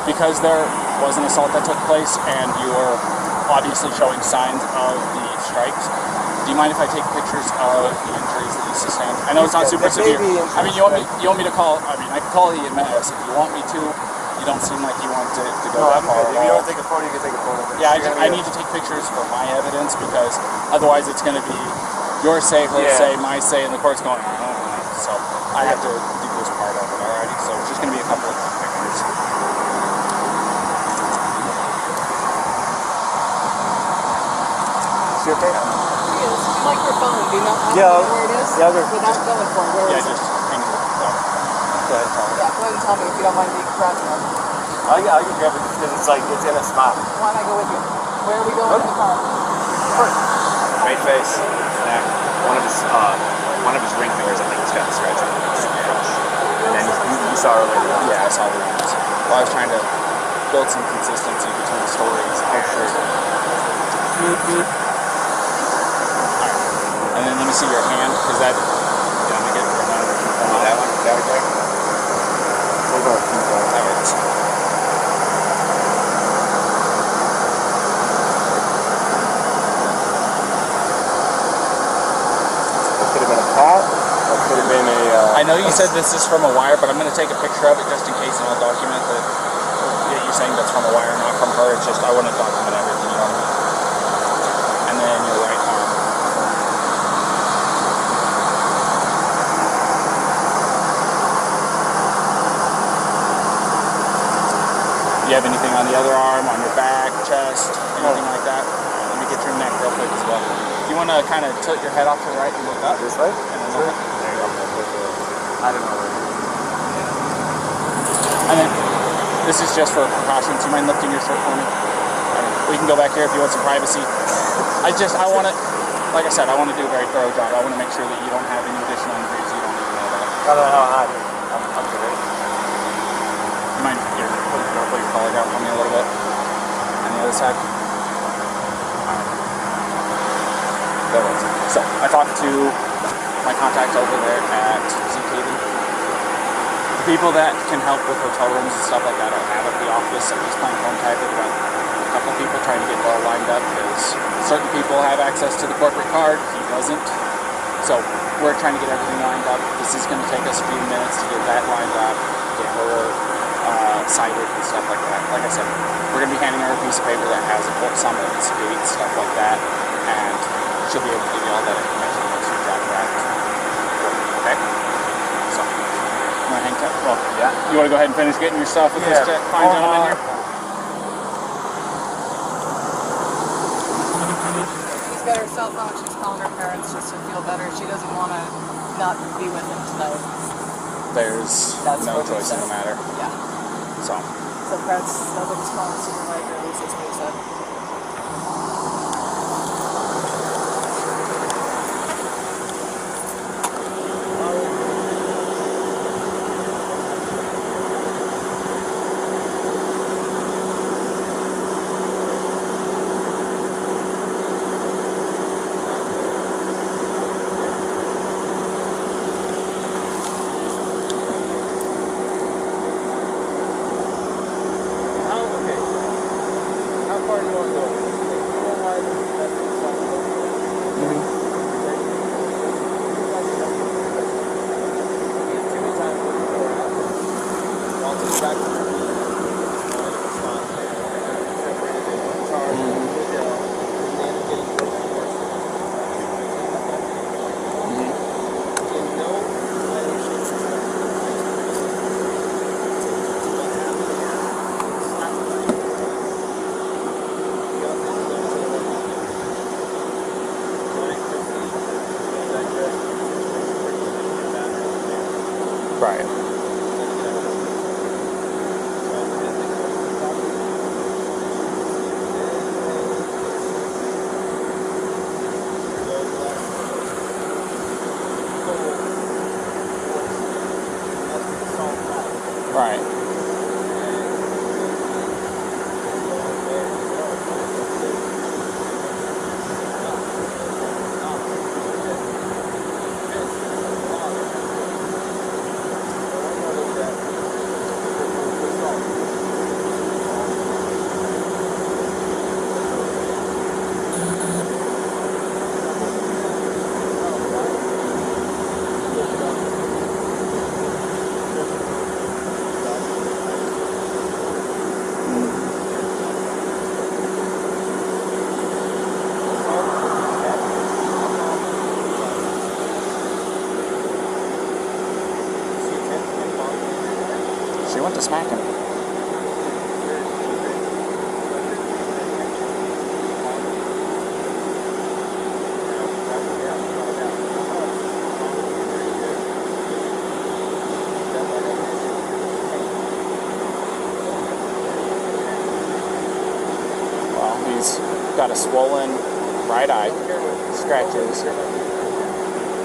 because there was an assault that took place and you were obviously showing signs of the strikes, do you mind if I take pictures of the injuries that you sustained? I know it's not super severe. I mean, you want me to call, I mean, I can call the EMS if you want me to. You don't seem like you want to go that far at all. If you want to take a photo, you can take a photo. Yeah, I need to take pictures for my evidence because otherwise it's going to be your say, her say, my say, and the court's going, oh. So I have to do this part of it, alrighty? So it's just going to be a couple of pictures. Is she okay? Yes. Microphone, do you know where it is? Yeah, without going for it, where is it? Just hang it. Go ahead, tell me. Yeah, go ahead and tell me if you don't mind me grabbing it. I can grab it because it's like, it's in a spot. Why don't I go with you? Where are we going in the car? Right face, neck. One of his ring fingers, I think, has got the scratch on it. Super fresh. And then you saw earlier. Yeah, I saw the rings. Well, I was trying to build some consistency between the stories. Oh, sure. And then let me see your hand, because that, let me get That one right there. That hurts. Could have been a pot, or could have been a... I know you said this is from a wire, but I'm going to take a picture of it just in case, and I'll document that you're saying that's from a wire, not from her. It's just I want to document everything, you know what I mean? And then your right arm. Do you have anything on the other arm, on your back, chest, anything like that? Let me get your neck real quick as well. You want to kind of tilt your head off to the right and look up? This way? And then look up. There you go. I don't know. And then, this is just for precautions. Do you mind lifting your shirt for me? We can go back here if you want some privacy. I want to, like I said, I want to do a very thorough job. I want to make sure that you don't have any additional injuries you don't even know about. I don't know how hot. I'm good. You mind here, put your collar down for me a little bit? On the other side? There it is. So, I talked to my contact over there at ZKD. The people that can help with hotel rooms and stuff like that are out of the office. I'm just playing phone tag with a couple people trying to get it all lined up because certain people have access to the corporate card, he doesn't. So, we're trying to get everything lined up. This is going to take us a few minutes to get that lined up, get her cited and stuff like that. Like I said, we're going to be handing her a piece of paper that has a port summons, date, stuff like that, and she'll be able to give you all that information once you drop her out. Okay? So, you want to hang tight? Well, Yeah. you want to go ahead and finish getting your stuff with this fine gentleman here? She's got her cell phone, she's calling her parents just to feel better. She doesn't want to not be with him tonight. There's That's no what he choice in said. the matter. Yeah. So, So Fred's nobody's calling the supervisor, at least that's what he said. How far do you want Right. Right. She went to smack him. Well, he's got a swollen right eye, scratches,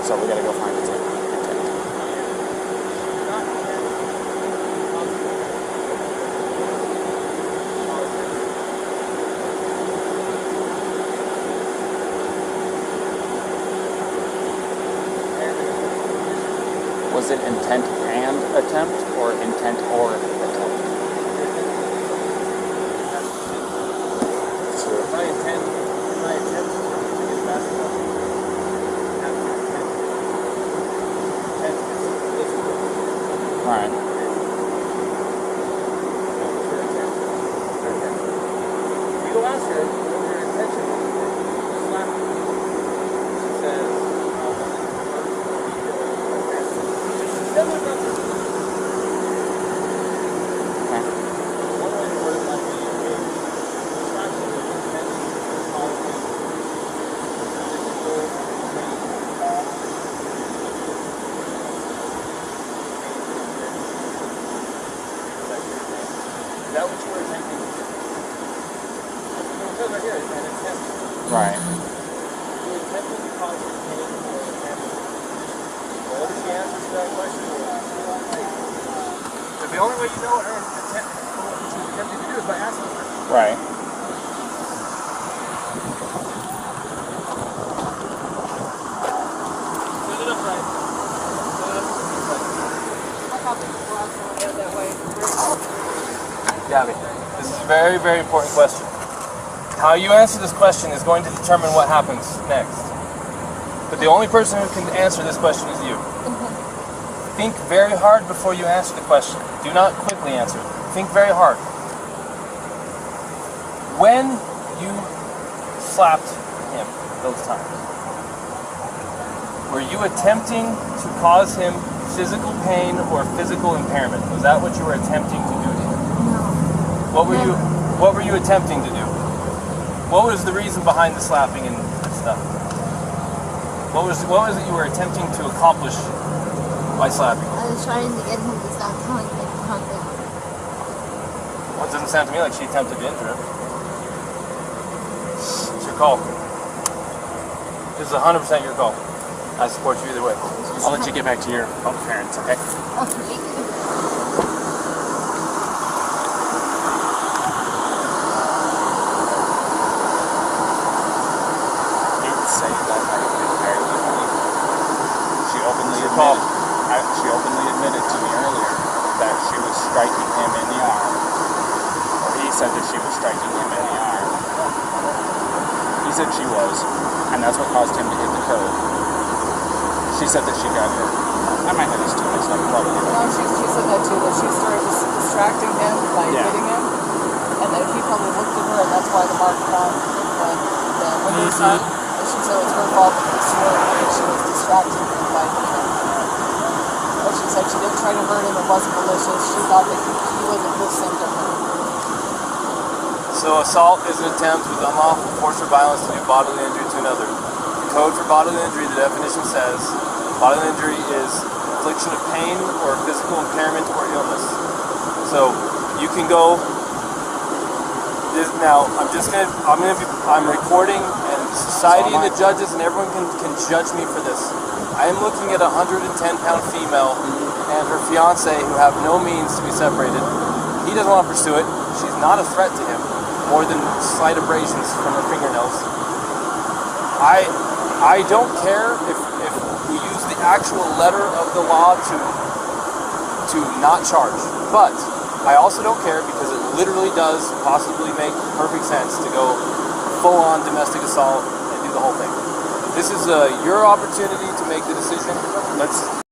so we gotta go find it. Was it intent and attempt, or intent or attempt? My intent is to get basketball. Right. You go ask her what her intention is. Slap her. She says, is that what you were attempting to do? It says right here, it's an attempt. Right. You attempted to cause her pain or attempt. What is the answer to that question? But the only way you know what her intent, what she was attempting to do is by asking her. Right. Set it up right. Set it up right. I thought they were out that way. Gabby, this is a very, very important question. How you answer this question is going to determine what happens next. But the only person who can answer this question is you. Think very hard before you answer the question. Do not quickly answer. Think very hard. When you slapped him those times, were you attempting to cause him physical pain or physical impairment? Was that what you were attempting to do to him? What were you attempting to do? What was the reason behind the slapping and stuff? What was it you were attempting to accomplish by slapping? I was trying to get him to stop telling me to calm down. Well, it doesn't sound to me like she attempted to injure him. It's your call. This is 100% your call. I support you either way. I'll let you get back to your parents, okay? Okay. Say that I entirely believe. She openly admitted to me earlier that she was striking him in the arm. Or he said that she was striking him in the arm. He said she was, and that's what caused him to hit the curb. She said that she got hurt. I might have these two mixed up, probably. No, she said that too, that she started distracting him by Yeah. hitting him, and then he probably looked at her, and that's why the mark was on the window side. And she said it was her fault because she was distracting him by hitting him. But she said she didn't try to hurt him, it wasn't malicious, she thought that he wasn't listening to her. So assault is an attempt with unlawful force or violence to do bodily injury to another. The code for bodily injury, the definition says, bodily injury is infliction of pain or physical impairment or illness. So you can go. Now I'm recording, and society and the judges and everyone can judge me for this. I am looking at a 110-pound female and her fiance who have no means to be separated. He doesn't want to pursue it. She's not a threat to him, more than slight abrasions from her fingernails. I don't care if we use the actual letter of the law to not charge, but I also don't care because it literally does possibly make perfect sense to go full-on domestic assault and do the whole thing. This is your opportunity to make the decision. Let's.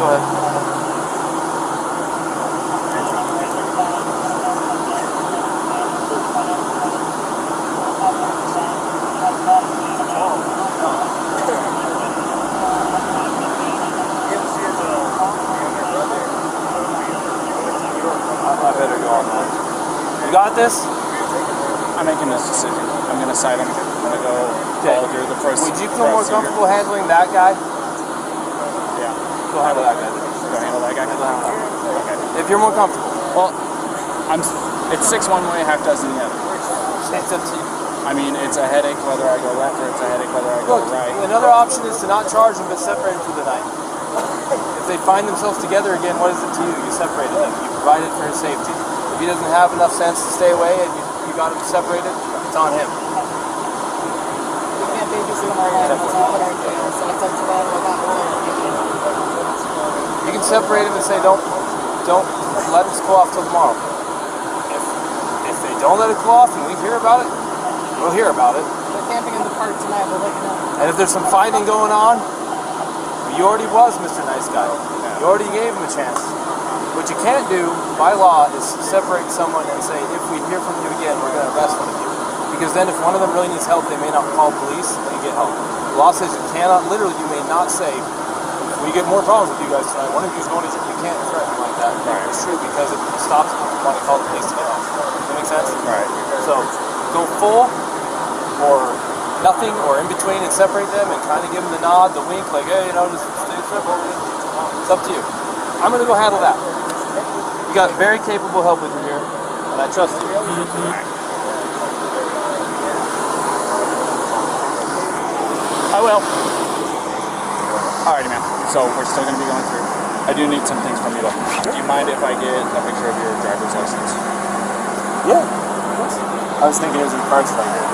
Go ahead. I better go on that. You got this? I'm making this decision. I'm going to side him. I'm going to go follow through the first. Would you feel more comfortable handling that guy? Yeah. Go handle that guy. Go handle that guy? Okay. If you're more comfortable. Well, it's 6 one way, half dozen the other. It's up to you. I mean, it's a headache whether I go left or it's a headache whether I go Look, right. another option is to not charge them but separate them for the night. If they find themselves together again, what is it to you? You separated them. You provided for his safety. If he doesn't have enough sense to stay away and you got him separated, it's on him. We can't babysit them all night. That's not what I do. So it's up to them. I got one. You can separate him and say, don't let him cool off till tomorrow. If they don't let it cool off and we hear about it, we'll hear about it. They're camping in the park tonight. We'll let you know. And if there's some fighting going on, you already was Mr. Nice Guy. You already gave him a chance. What you can't do by law is separate someone and say, if we hear from you again, we're going to arrest one of you. Because then if one of them really needs help, they may not call police and get help. The law says you cannot, literally, you may not say, if we get more problems with you guys tonight, one of you is going to jail. You can't threaten like that. Right. It's true because it stops people from wanting to call the police to get help. Does that make sense? Right. So go full or nothing or in between and separate them and kind of give them the nod, the wink, like, hey, just stay separate. It's up to you. I'm going to go handle that. You got very capable help with you here, and I trust you. I will. Alrighty, man. So we're still going to be going through. I do need some things from you, though. Do you mind if I get a picture of your driver's license? Yeah, of course. I was thinking it was in parts like that.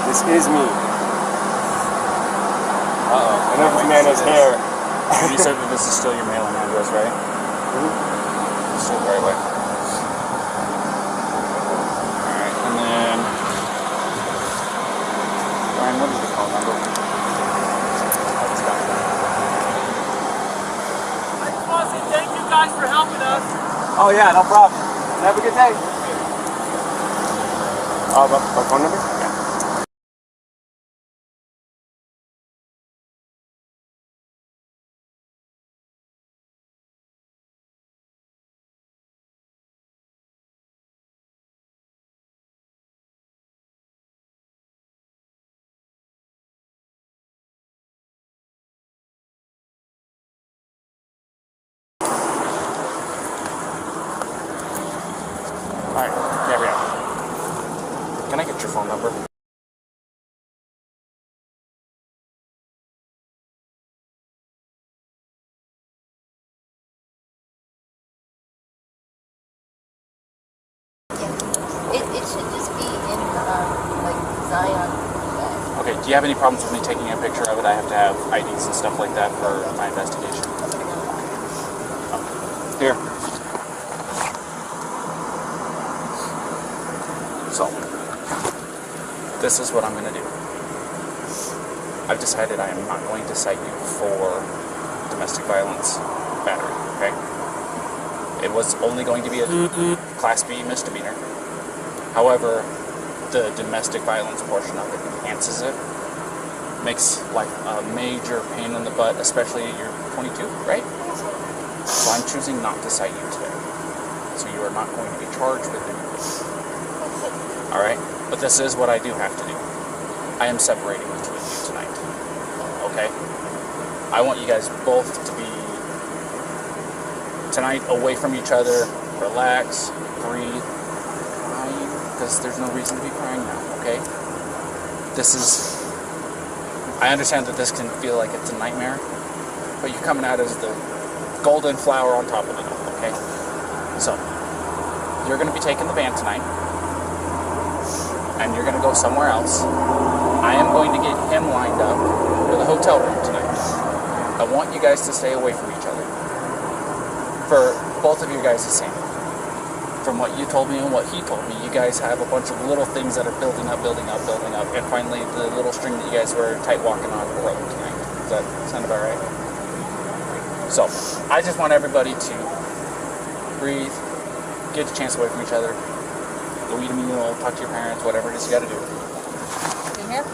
This is me. Uh-oh. I know this man has hair. You said that this is still your mailing address, right? Mm-hmm. Still the right way. Alright, and then... Ryan, what is the phone number? I just want to say thank you guys for helping us. Oh yeah, no problem. Have a good day. My phone number? Yeah. Alright, there we go. Can I get your phone number? Do you have any problems with me taking a picture of it? I have to have IDs and stuff like that for my investigation. Here. So, this is what I'm going to do. I've decided I am not going to cite you for domestic violence battery, okay? It was only going to be a Class B misdemeanor. However, the domestic violence portion of it enhances it. Makes life a major pain in the butt, especially you're 22, right? So I'm choosing not to cite you today. So you are not going to be charged with anything. Alright? But this is what I do have to do. I am separating the two of you tonight. Okay? I want you guys both to be tonight away from each other, relax, breathe, crying, because there's no reason to be crying now, okay? This is, I understand that this can feel like it's a nightmare, but you're coming out as the golden flower on top of it all, okay? So, you're going to be taking the van tonight, and you're going to go somewhere else. I am going to get him lined up with a hotel room tonight. I want you guys to stay away from each other. For both of you guys the same. From what you told me and what he told me, you guys have a bunch of little things that are building up, and finally the little string that you guys were tight walking on the road tonight. Does that sound about right? So, I just want everybody to breathe, get a chance away from each other, go eat a meal, talk to your parents, whatever it is you gotta do. In here?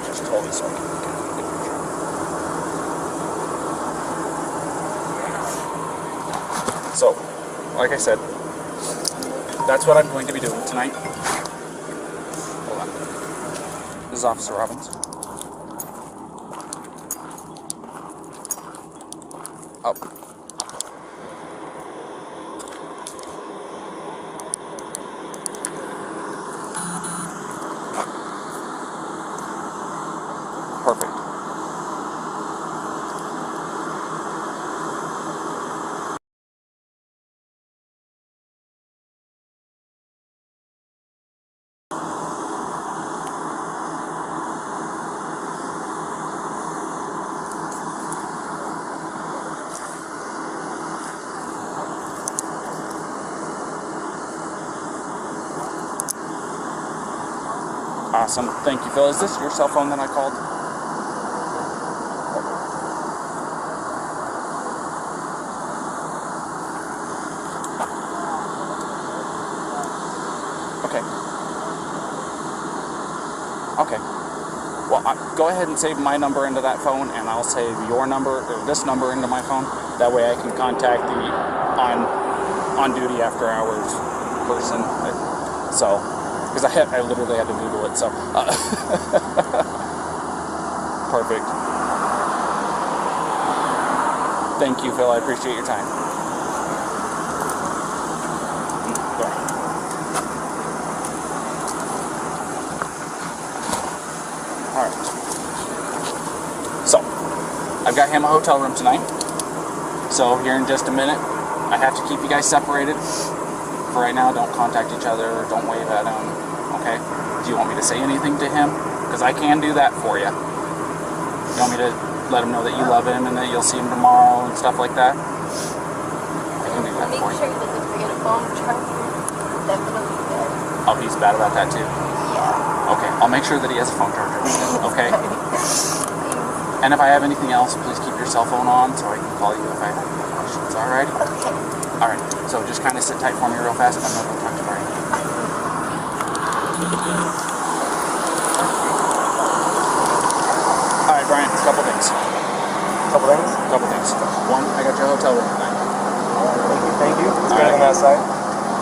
Just totally so I can get a good picture. So, like I said, that's what I'm going to be doing tonight. Hold on. This is Officer Robbins. Oh. Perfect. Awesome. Thank you, Phil. Is this your cell phone that I called? Okay. Okay. Well, go ahead and save my number into that phone, and I'll save your number, or this number, into my phone. That way I can contact the on-duty after-hours person. So, because I literally had to Google it, so. Perfect. Thank you, Phil. I appreciate your time. Go ahead. Alright. So, I've got him a hotel room tonight. So, here in just a minute, I have to keep you guys separated. For right now, don't contact each other, don't wave at him, okay? Do you want me to say anything to him? Because I can do that for you. You want me to let him know that you love him and that you'll see him tomorrow and stuff like that? I can do that for you. Make sure he doesn't forget a phone charger. Definitely good. Oh, he's bad about that too? Yeah. Okay, I'll make sure that he has a phone charger, okay? And if I have anything else, please keep your cell phone on so I can call you if I have any questions, alrighty? Okay. Alright, so just kind of sit tight for me real fast. I'm going to go talk to Brian. Alright, Brian, a couple things. Couple things. One, I got your hotel room tonight. Thank you. It's All better right. than that side.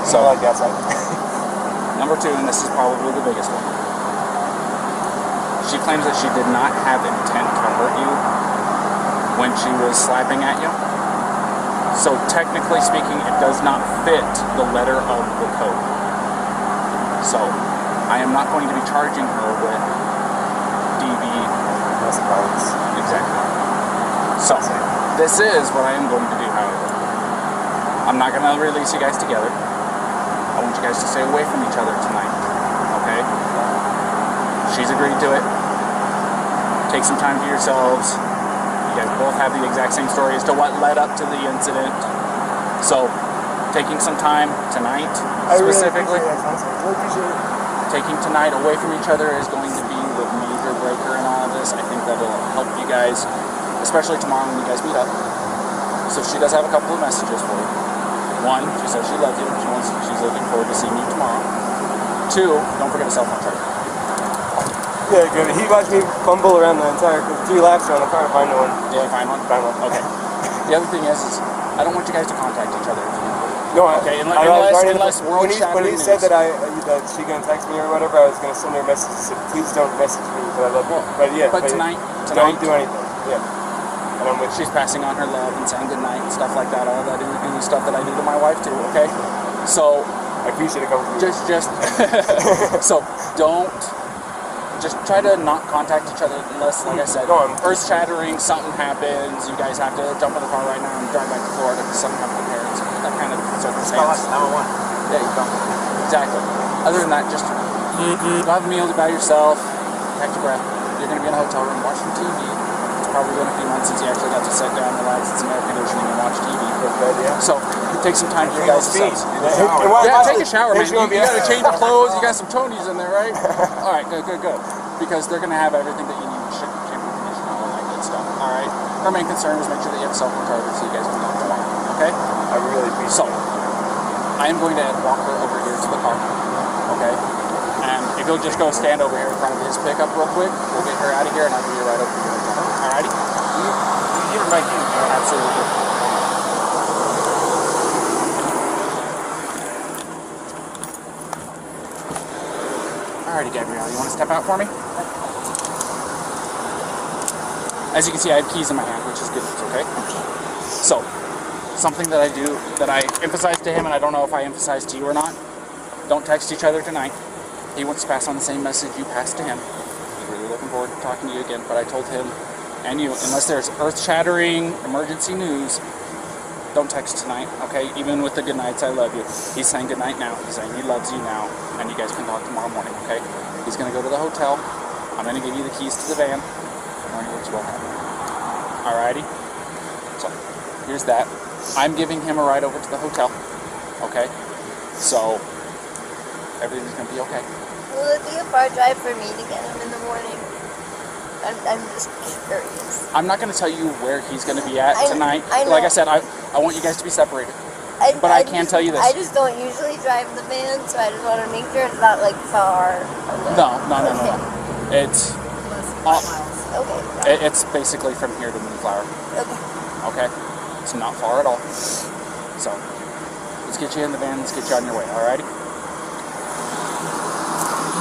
So, I like that side. number two, and this is probably the biggest one. She claims that she did not have intent to hurt you when she was slapping at you. So technically speaking, it does not fit the letter of the code. So I am not going to be charging her with DV. Domestic violence. Exactly. So, this is what I am going to do, however. I'm not going to release you guys together. I want you guys to stay away from each other tonight, okay? She's agreed to it. Take some time to yourselves. You guys both have the exact same story as to what led up to the incident. So, taking some time tonight, specifically, taking tonight away from each other is going to be the major breaker in all of this. I think that'll help you guys, especially tomorrow when you guys meet up. So she does have a couple of messages for you. One, she says she loves you. She's looking forward to seeing you tomorrow. Two, don't forget a cell phone charger. Yeah, good. He watched me fumble around the entire 3 laps around the car to find one. Did you find one? Find one. Okay. The other thing is I don't want you guys to contact each other. No, okay, unless when he said that she gonna text me or whatever, I was gonna send her a message that said, please don't message me, but I love you. But yeah, but tonight, don't do anything. Yeah. And I'm with she's passing on her love and saying goodnight and stuff like that. All that is stuff that I do to my wife too. Okay, so I appreciate it coming from you. Just so don't. Just try to not contact each other unless, like I said, earth shattering, something happens, you guys have to jump in the car right now and drive back to Florida because something happened to parents, that kind of circumstance. Yeah, you don't. Exactly. Other than that, just go have a meal by yourself, catch your breath. You're going to be in a hotel room watching TV. It's probably been a few months since you actually got to sit down, relax, it's some air conditioning and watch TV. So, take some time for you guys to yeah, take a shower, man. You got to change your clothes. You got some chonies in there, right? All right, good. Because they're going to have everything that you need, shampoo, conditioner, all that good stuff. All right. Our main concern is make sure that you have a cell phone charger so you guys can talk tomorrow. Okay? I really appreciate it. So, I am going to walk her over here to the car. Okay? And if you'll just go stand over here in front of his pickup real quick, we'll get her out of here and I'll be right over here. All righty? You invite you. Absolutely. Alrighty, Gabrielle, you want to step out for me? As you can see, I have keys in my hand, which is good news, okay? So, something that I do, that I emphasize to him, and I don't know if I emphasize to you or not, don't text each other tonight. He wants to pass on the same message you passed to him. He's really looking forward to talking to you again, but I told him, and you, unless there's earth-shattering emergency news, don't text tonight, okay? Even with the good nights, I love you. He's saying good night now. He's saying he loves you now, and you guys can talk tomorrow morning, okay? He's going to go to the hotel. I'm going to give you the keys to the van. I know what you want. Alrighty? So, here's that. I'm giving him a ride over to the hotel, okay? So, everything's going to be okay. Will it be a far drive for me to get him in the morning? I'm just curious. I'm not going to tell you where he's going to be at tonight. Like I said, I want you guys to be separated. But I can tell you this. I just don't usually drive the van, so I just want to make sure it's not like far away. No. It's okay. It's basically from here to Moonflower. Okay. It's not far at all. So let's get you in the van. Let's get you on your way. Alrighty.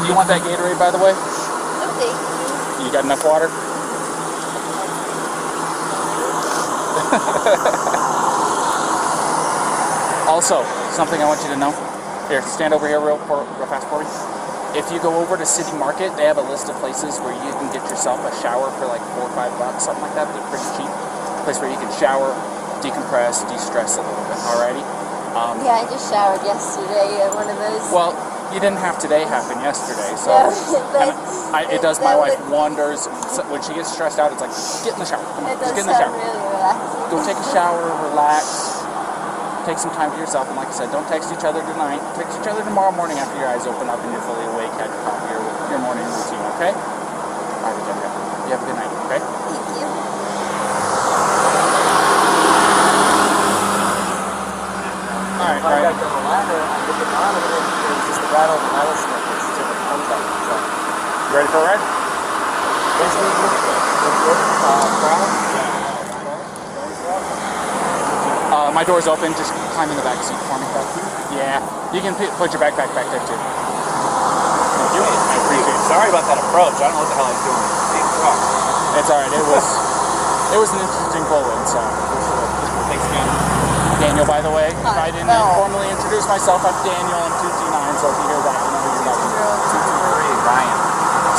Do you want that Gatorade, by the way? Okay. You got enough water? Also, something I want you to know. Here, stand over here real fast for me. If you go over to City Market, they have a list of places where you can get yourself a shower for like $4 or $5, something like that. They're pretty cheap. A place where you can shower, decompress, de-stress a little bit. Alrighty? Yeah, I just showered yesterday at one of those. Well, you didn't have today happen yesterday, so it does my wife wonders. So when she gets stressed out, it's like, get in the shower. Come on, just get in the shower. Really relaxing. Go take a shower, relax, take some time for yourself, and like I said, don't text each other tonight. Text each other tomorrow morning after your eyes open up and you're fully awake, had your coffee or your morning routine, okay? All right, Gabrielle. You have a good night, okay? Thank you. All right. I got to go on the ladder, I get the bottom, and then just the rattle of the rattlesnake. It's just a contact. So, You ready for a ride? My door's open. Just climb in the back seat for me. Yeah, you can put your backpack back there too. Thank you. I appreciate it. Sorry about that approach. I don't know what the hell I was doing. It's all right. It was an interesting pull-in. So Thanks again. Daniel, by the way, if I didn't formally introduce myself, I'm Daniel. I'm 229. So if you hear that, you know who you're talking to. 223, Ryan.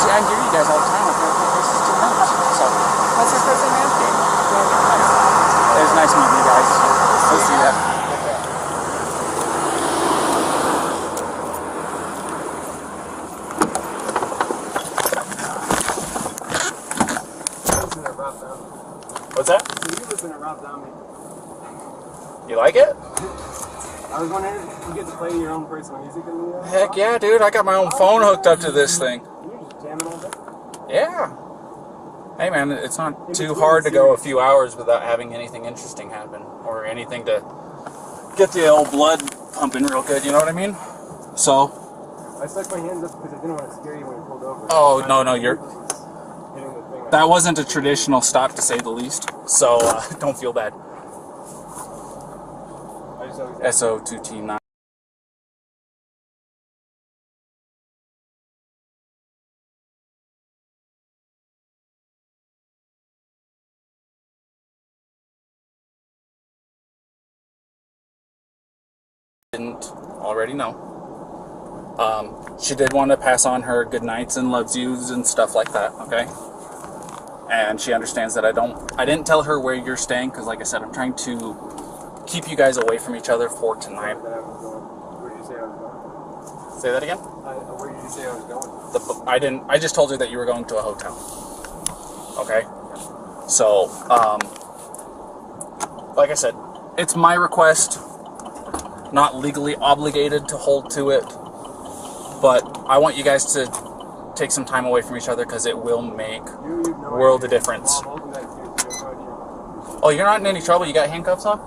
See, I hear you guys all the time. I feel like this is too much. So What's your first name? It was nice meeting you guys. We'll see ya. What's that? You listen to Rob Zombie. You like it? I was wondering if you get to play your own personal music in the Heck yeah, dude. I got my own phone hooked up to this thing. You're just jamming all day? Yeah. Hey, man, it's not too hard to go a few hours without having anything interesting happen or anything to get the old blood pumping real good, you know what I mean? So. I stuck my hands up because I didn't want to scare you when you pulled over. Oh, no, you're... That wasn't a traditional stop, to say the least. So, don't feel bad. SO2T9. Didn't already know. She did want to pass on her good nights and loves yous and stuff like that, okay? And she understands that I didn't tell her where you're staying because, like I said, I'm trying to keep you guys away from each other for tonight. Where did you say I was going? Say that again? Where did you say I was going? I just told her that you were going to a hotel. Okay? So, like I said, it's my request, not legally obligated to hold to it, but I want you guys to take some time away from each other because it will make world of difference. Oh, you're not in any trouble? You got handcuffs on?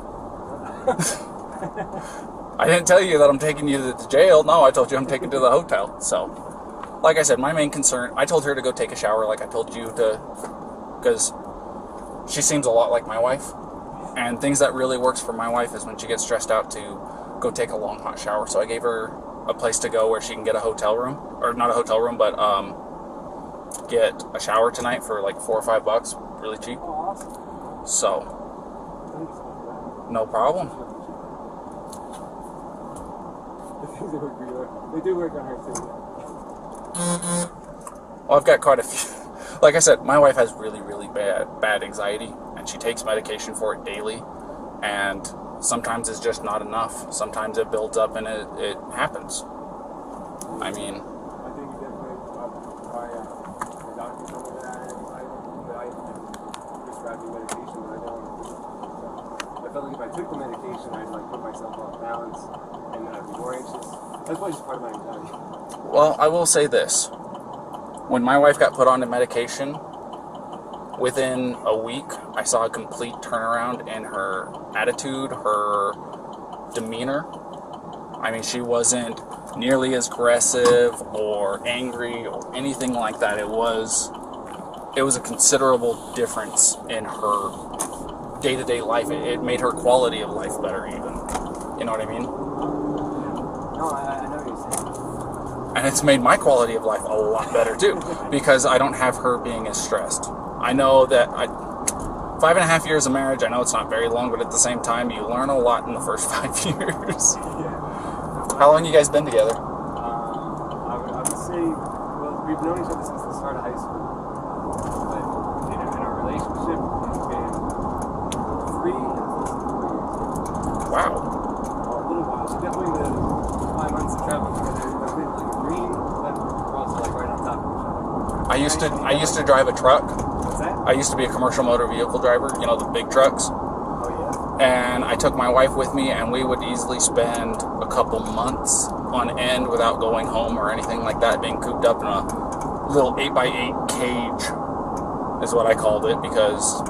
I didn't tell you that I'm taking you to the jail. No, I told you I'm taking you to the hotel. So, like I said, my main concern, I told her to go take a shower like I told you to, because she seems a lot like my wife. And things that really works for my wife is when she gets stressed out to go take a long hot shower. So I gave her a place to go where she can get a hotel room, or not a hotel room, but get a shower tonight for like $4 or $5, really cheap. So, no problem. They do work on her too. Well, I've got quite a few. Like I said, my wife has really, really bad anxiety, and she takes medication for it daily, and sometimes it's just not enough. Sometimes it builds up and it happens. I mean, I think you definitely, my doctor told me that I had anxiety, but I prescribed me medication, but I don't want to do it. So I felt like if I took the medication, I'd like put myself off balance, and then I'd be more anxious. That's why it's part of my anxiety. well, I will say this. When my wife got put on the medication, within a week, I saw a complete turnaround in her attitude, her demeanor. I mean, she wasn't nearly as aggressive or angry or anything like that. It was a considerable difference in her day-to-day life. It made her quality of life better even. You know what I mean? No, I know what you're saying. And it's made my quality of life a lot better too, because I don't have her being as stressed. I know that 5.5 years of marriage, I know it's not very long, but at the same time, you learn a lot in the first 5 years. How long you guys been together? I would say, well, we've known each other since the start of high school. But in our relationship, it's been 3 years. Wow. A little while. So definitely the 5 months of traveling together. I've been like green, but we're also like right on top of each other. I used to drive a truck. What's that? I used to be a commercial motor vehicle driver, you know, the big trucks. Oh, And I took my wife with me, and we would easily spend a couple months on end without going home or anything like that, being cooped up in a little 8x8 cage is what I called it, because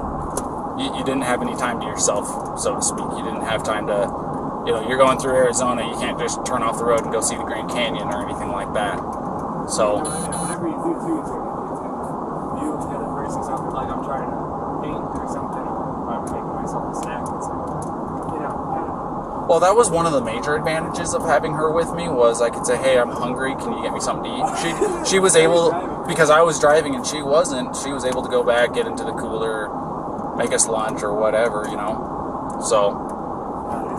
you didn't have any time to yourself, so to speak. You didn't have time to, you know, you're going through Arizona, you can't just turn off the road and go see the Grand Canyon or anything like that. So, whatever you do too, it's you and the other person, something like I'm trying to paint or something, or I'm making myself a snack. It's like, you know. well, that was one of the major advantages of having her with me, was I could say, hey, I'm hungry, can you get me something to eat? She was able, because I was driving and she wasn't, she was able to go back, get into the cooler, make us lunch or whatever, you know. So,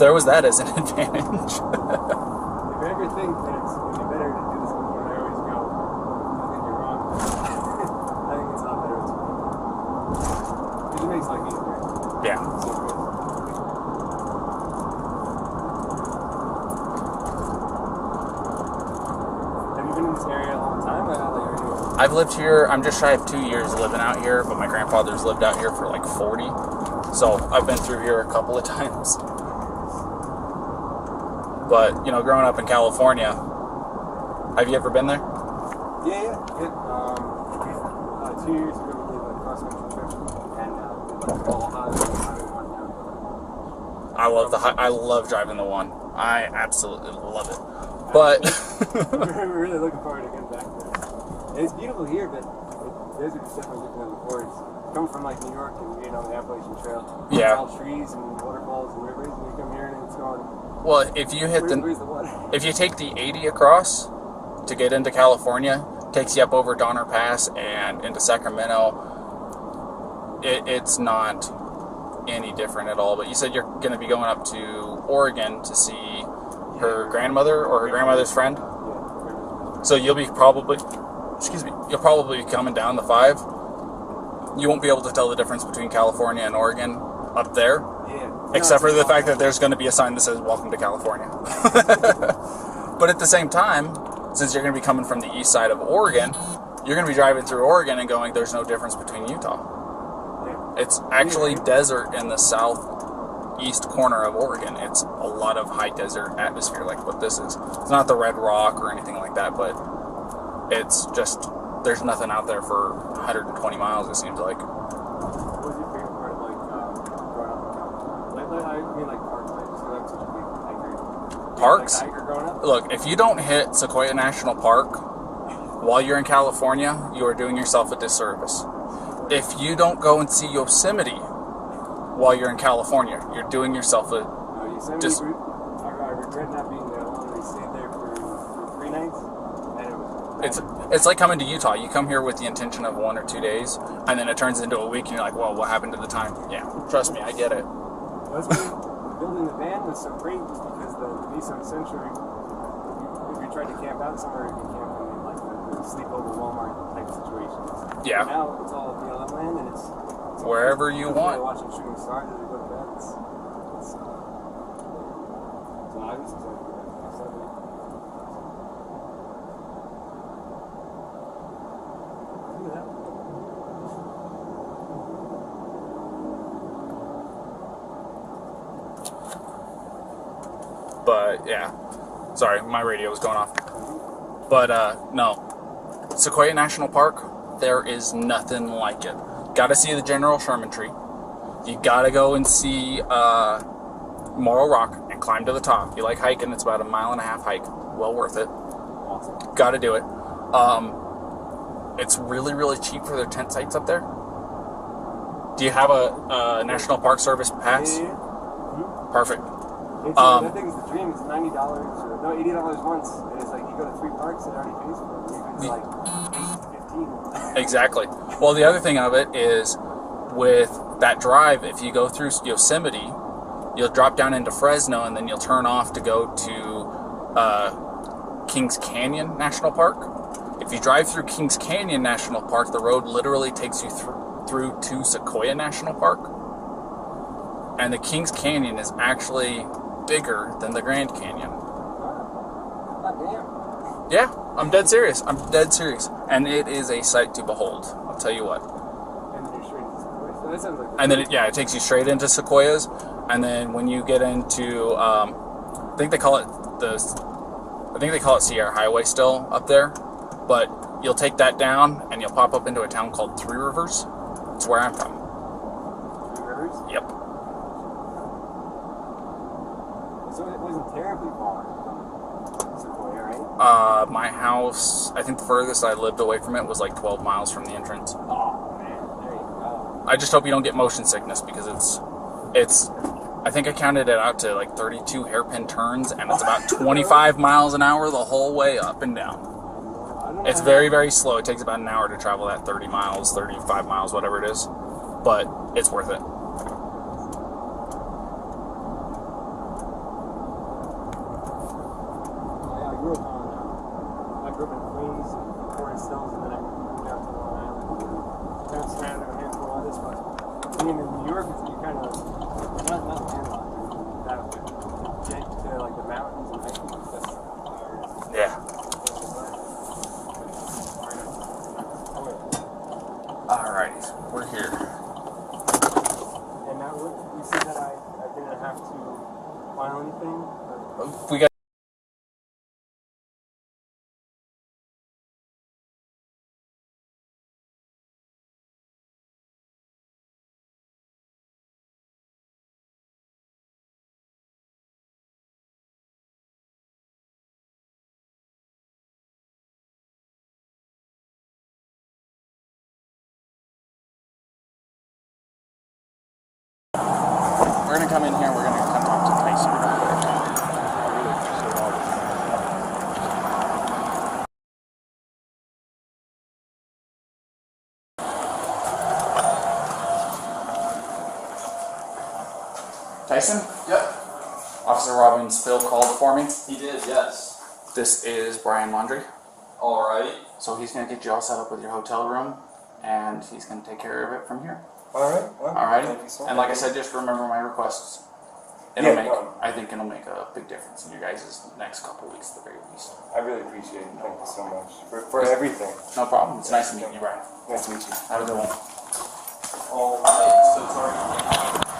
there was that as an advantage. If you ever think that it'd be better to do this before I always go, I think you're wrong. I think it's a lot better. It makes life easier. I've lived here, I'm just shy of 2 years living out here, but my grandfather's lived out here for like 40. So I've been through here a couple of times. But, you know, growing up in California, have you ever been there? Yeah. 2 years ago, we did a cross-country trip, and I love driving the one. I absolutely love it. But we're really looking forward to getting back there. It's beautiful here, but the desert is definitely different than before. It's come from like New York and being on the Appalachian Trail. Yeah. It's all trees and waterfalls and rivers, and you come here and it's going. well, if you hit Where's the water? if you take the 80 across to get into California, takes you up over Donner Pass and into Sacramento. It's not any different at all. But you said you're going to be going up to Oregon to see her grandmother or her grandmother's friend. So you'll be probably, you'll probably be coming down the 5. You won't be able to tell the difference between California and Oregon up there. Yeah. Except for the fact that there's going to be a sign that says "Welcome to California." But at the same time, since you're going to be coming from the east side of Oregon, you're going to be driving through Oregon and going, "There's no difference between Utah." It's actually desert in the southeast corner of Oregon. It's a lot of high desert atmosphere, like what this is. It's not the Red Rock or anything like that, but it's just there's nothing out there for 120 miles. It seems like. What was your favorite part, like growing up? I mean, like parks. I just I'm such a big hiker. Parks? Like hiker growing up? Look, if you don't hit Sequoia National Park while you're in California, you are doing yourself a disservice. If you don't go and see Yosemite while you're in California, you're doing yourself a Yosemite, I regret not being there. We stayed there for 3 nights, and it was it's like coming to Utah. You come here with the intention of 1 or 2 days, and then it turns into a week, and you're like, well, what happened to the time? Yeah, trust me, I get it. That's why building the van was so great, was because the Nissan Sentra, if you tried to camp out somewhere, you can camp in like the sleepover Walmart type situations. Yeah. Now it's all BLM land, and it's Wherever you want. Watching shooting stars as we go to bed. So I was excited for that. Look at that. But yeah, sorry, my radio was going off. But no, Sequoia National Park, there is nothing like it. Gotta see the General Sherman tree. You gotta go and see Morro Rock and climb to the top. You like hiking, it's about a 1.5 mile hike. Well worth it. Awesome. Gotta do it. It's really, really cheap for their tent sites up there. Do you have a National Park Service pass? Yeah. Mm-hmm. Perfect. It's, that thing's the dream. It's $90 or no, $80 once. And it's like you go to 3 parks, it already pays for it. It's like 8 to 15. Exactly. Well, the other thing of it is with that drive, if you go through Yosemite, you'll drop down into Fresno and then you'll turn off to go to Kings Canyon National Park. If you drive through Kings Canyon National Park, the road literally takes you through to Sequoia National Park. And the Kings Canyon is actually bigger than the Grand Canyon. God damn. Yeah, I'm dead serious. And it is a sight to behold. I'll tell you what. And then you're straight into Sequoia. So that sounds like And then it takes you straight into Sequoias. And then when you get into, I think they call it Sierra Highway still up there. But you'll take that down and you'll pop up into a town called Three Rivers. It's where I'm from. Three Rivers? Yep. So it wasn't terribly far from Sequoia, right? My house, I think the furthest I lived away from it was like 12 miles from the entrance. Oh, man. There you go. I just hope you don't get motion sickness because it's I think I counted it out to like 32 hairpin turns and it's about 25 miles an hour the whole way up and down. It's very, very slow. It takes about an hour to travel that 30 miles, 35 miles, whatever it is. But it's worth it. I grew up in Queens, Forest Hills, and then I moved out to Long Island. Kind of surrounded a handful of other spots. Being in New York, you kind of not landlocked. To get to like the mountains and hiking, that's Yeah. Alright, we're here. And now, you see that I didn't have to file anything? We got. We're gonna come in here. We're gonna come talk to Tyson real quick. Tyson? Yep. Officer Robbins Phil called for me. He did, yes. This is Brian Laundrie. Alright. So he's gonna get you all set up with your hotel room, and he's gonna take care of it from here. Alright. Well, Alrighty? thank you so much. And like I said, just remember my requests. It'll Yeah, make, no. I think it'll make a big difference in your guys' next couple weeks at the very least. I really appreciate it. Thank you so much for everything. No problem. It's nice to meet you, Brian. Nice to meet you. Have a good one. Alright, so sorry.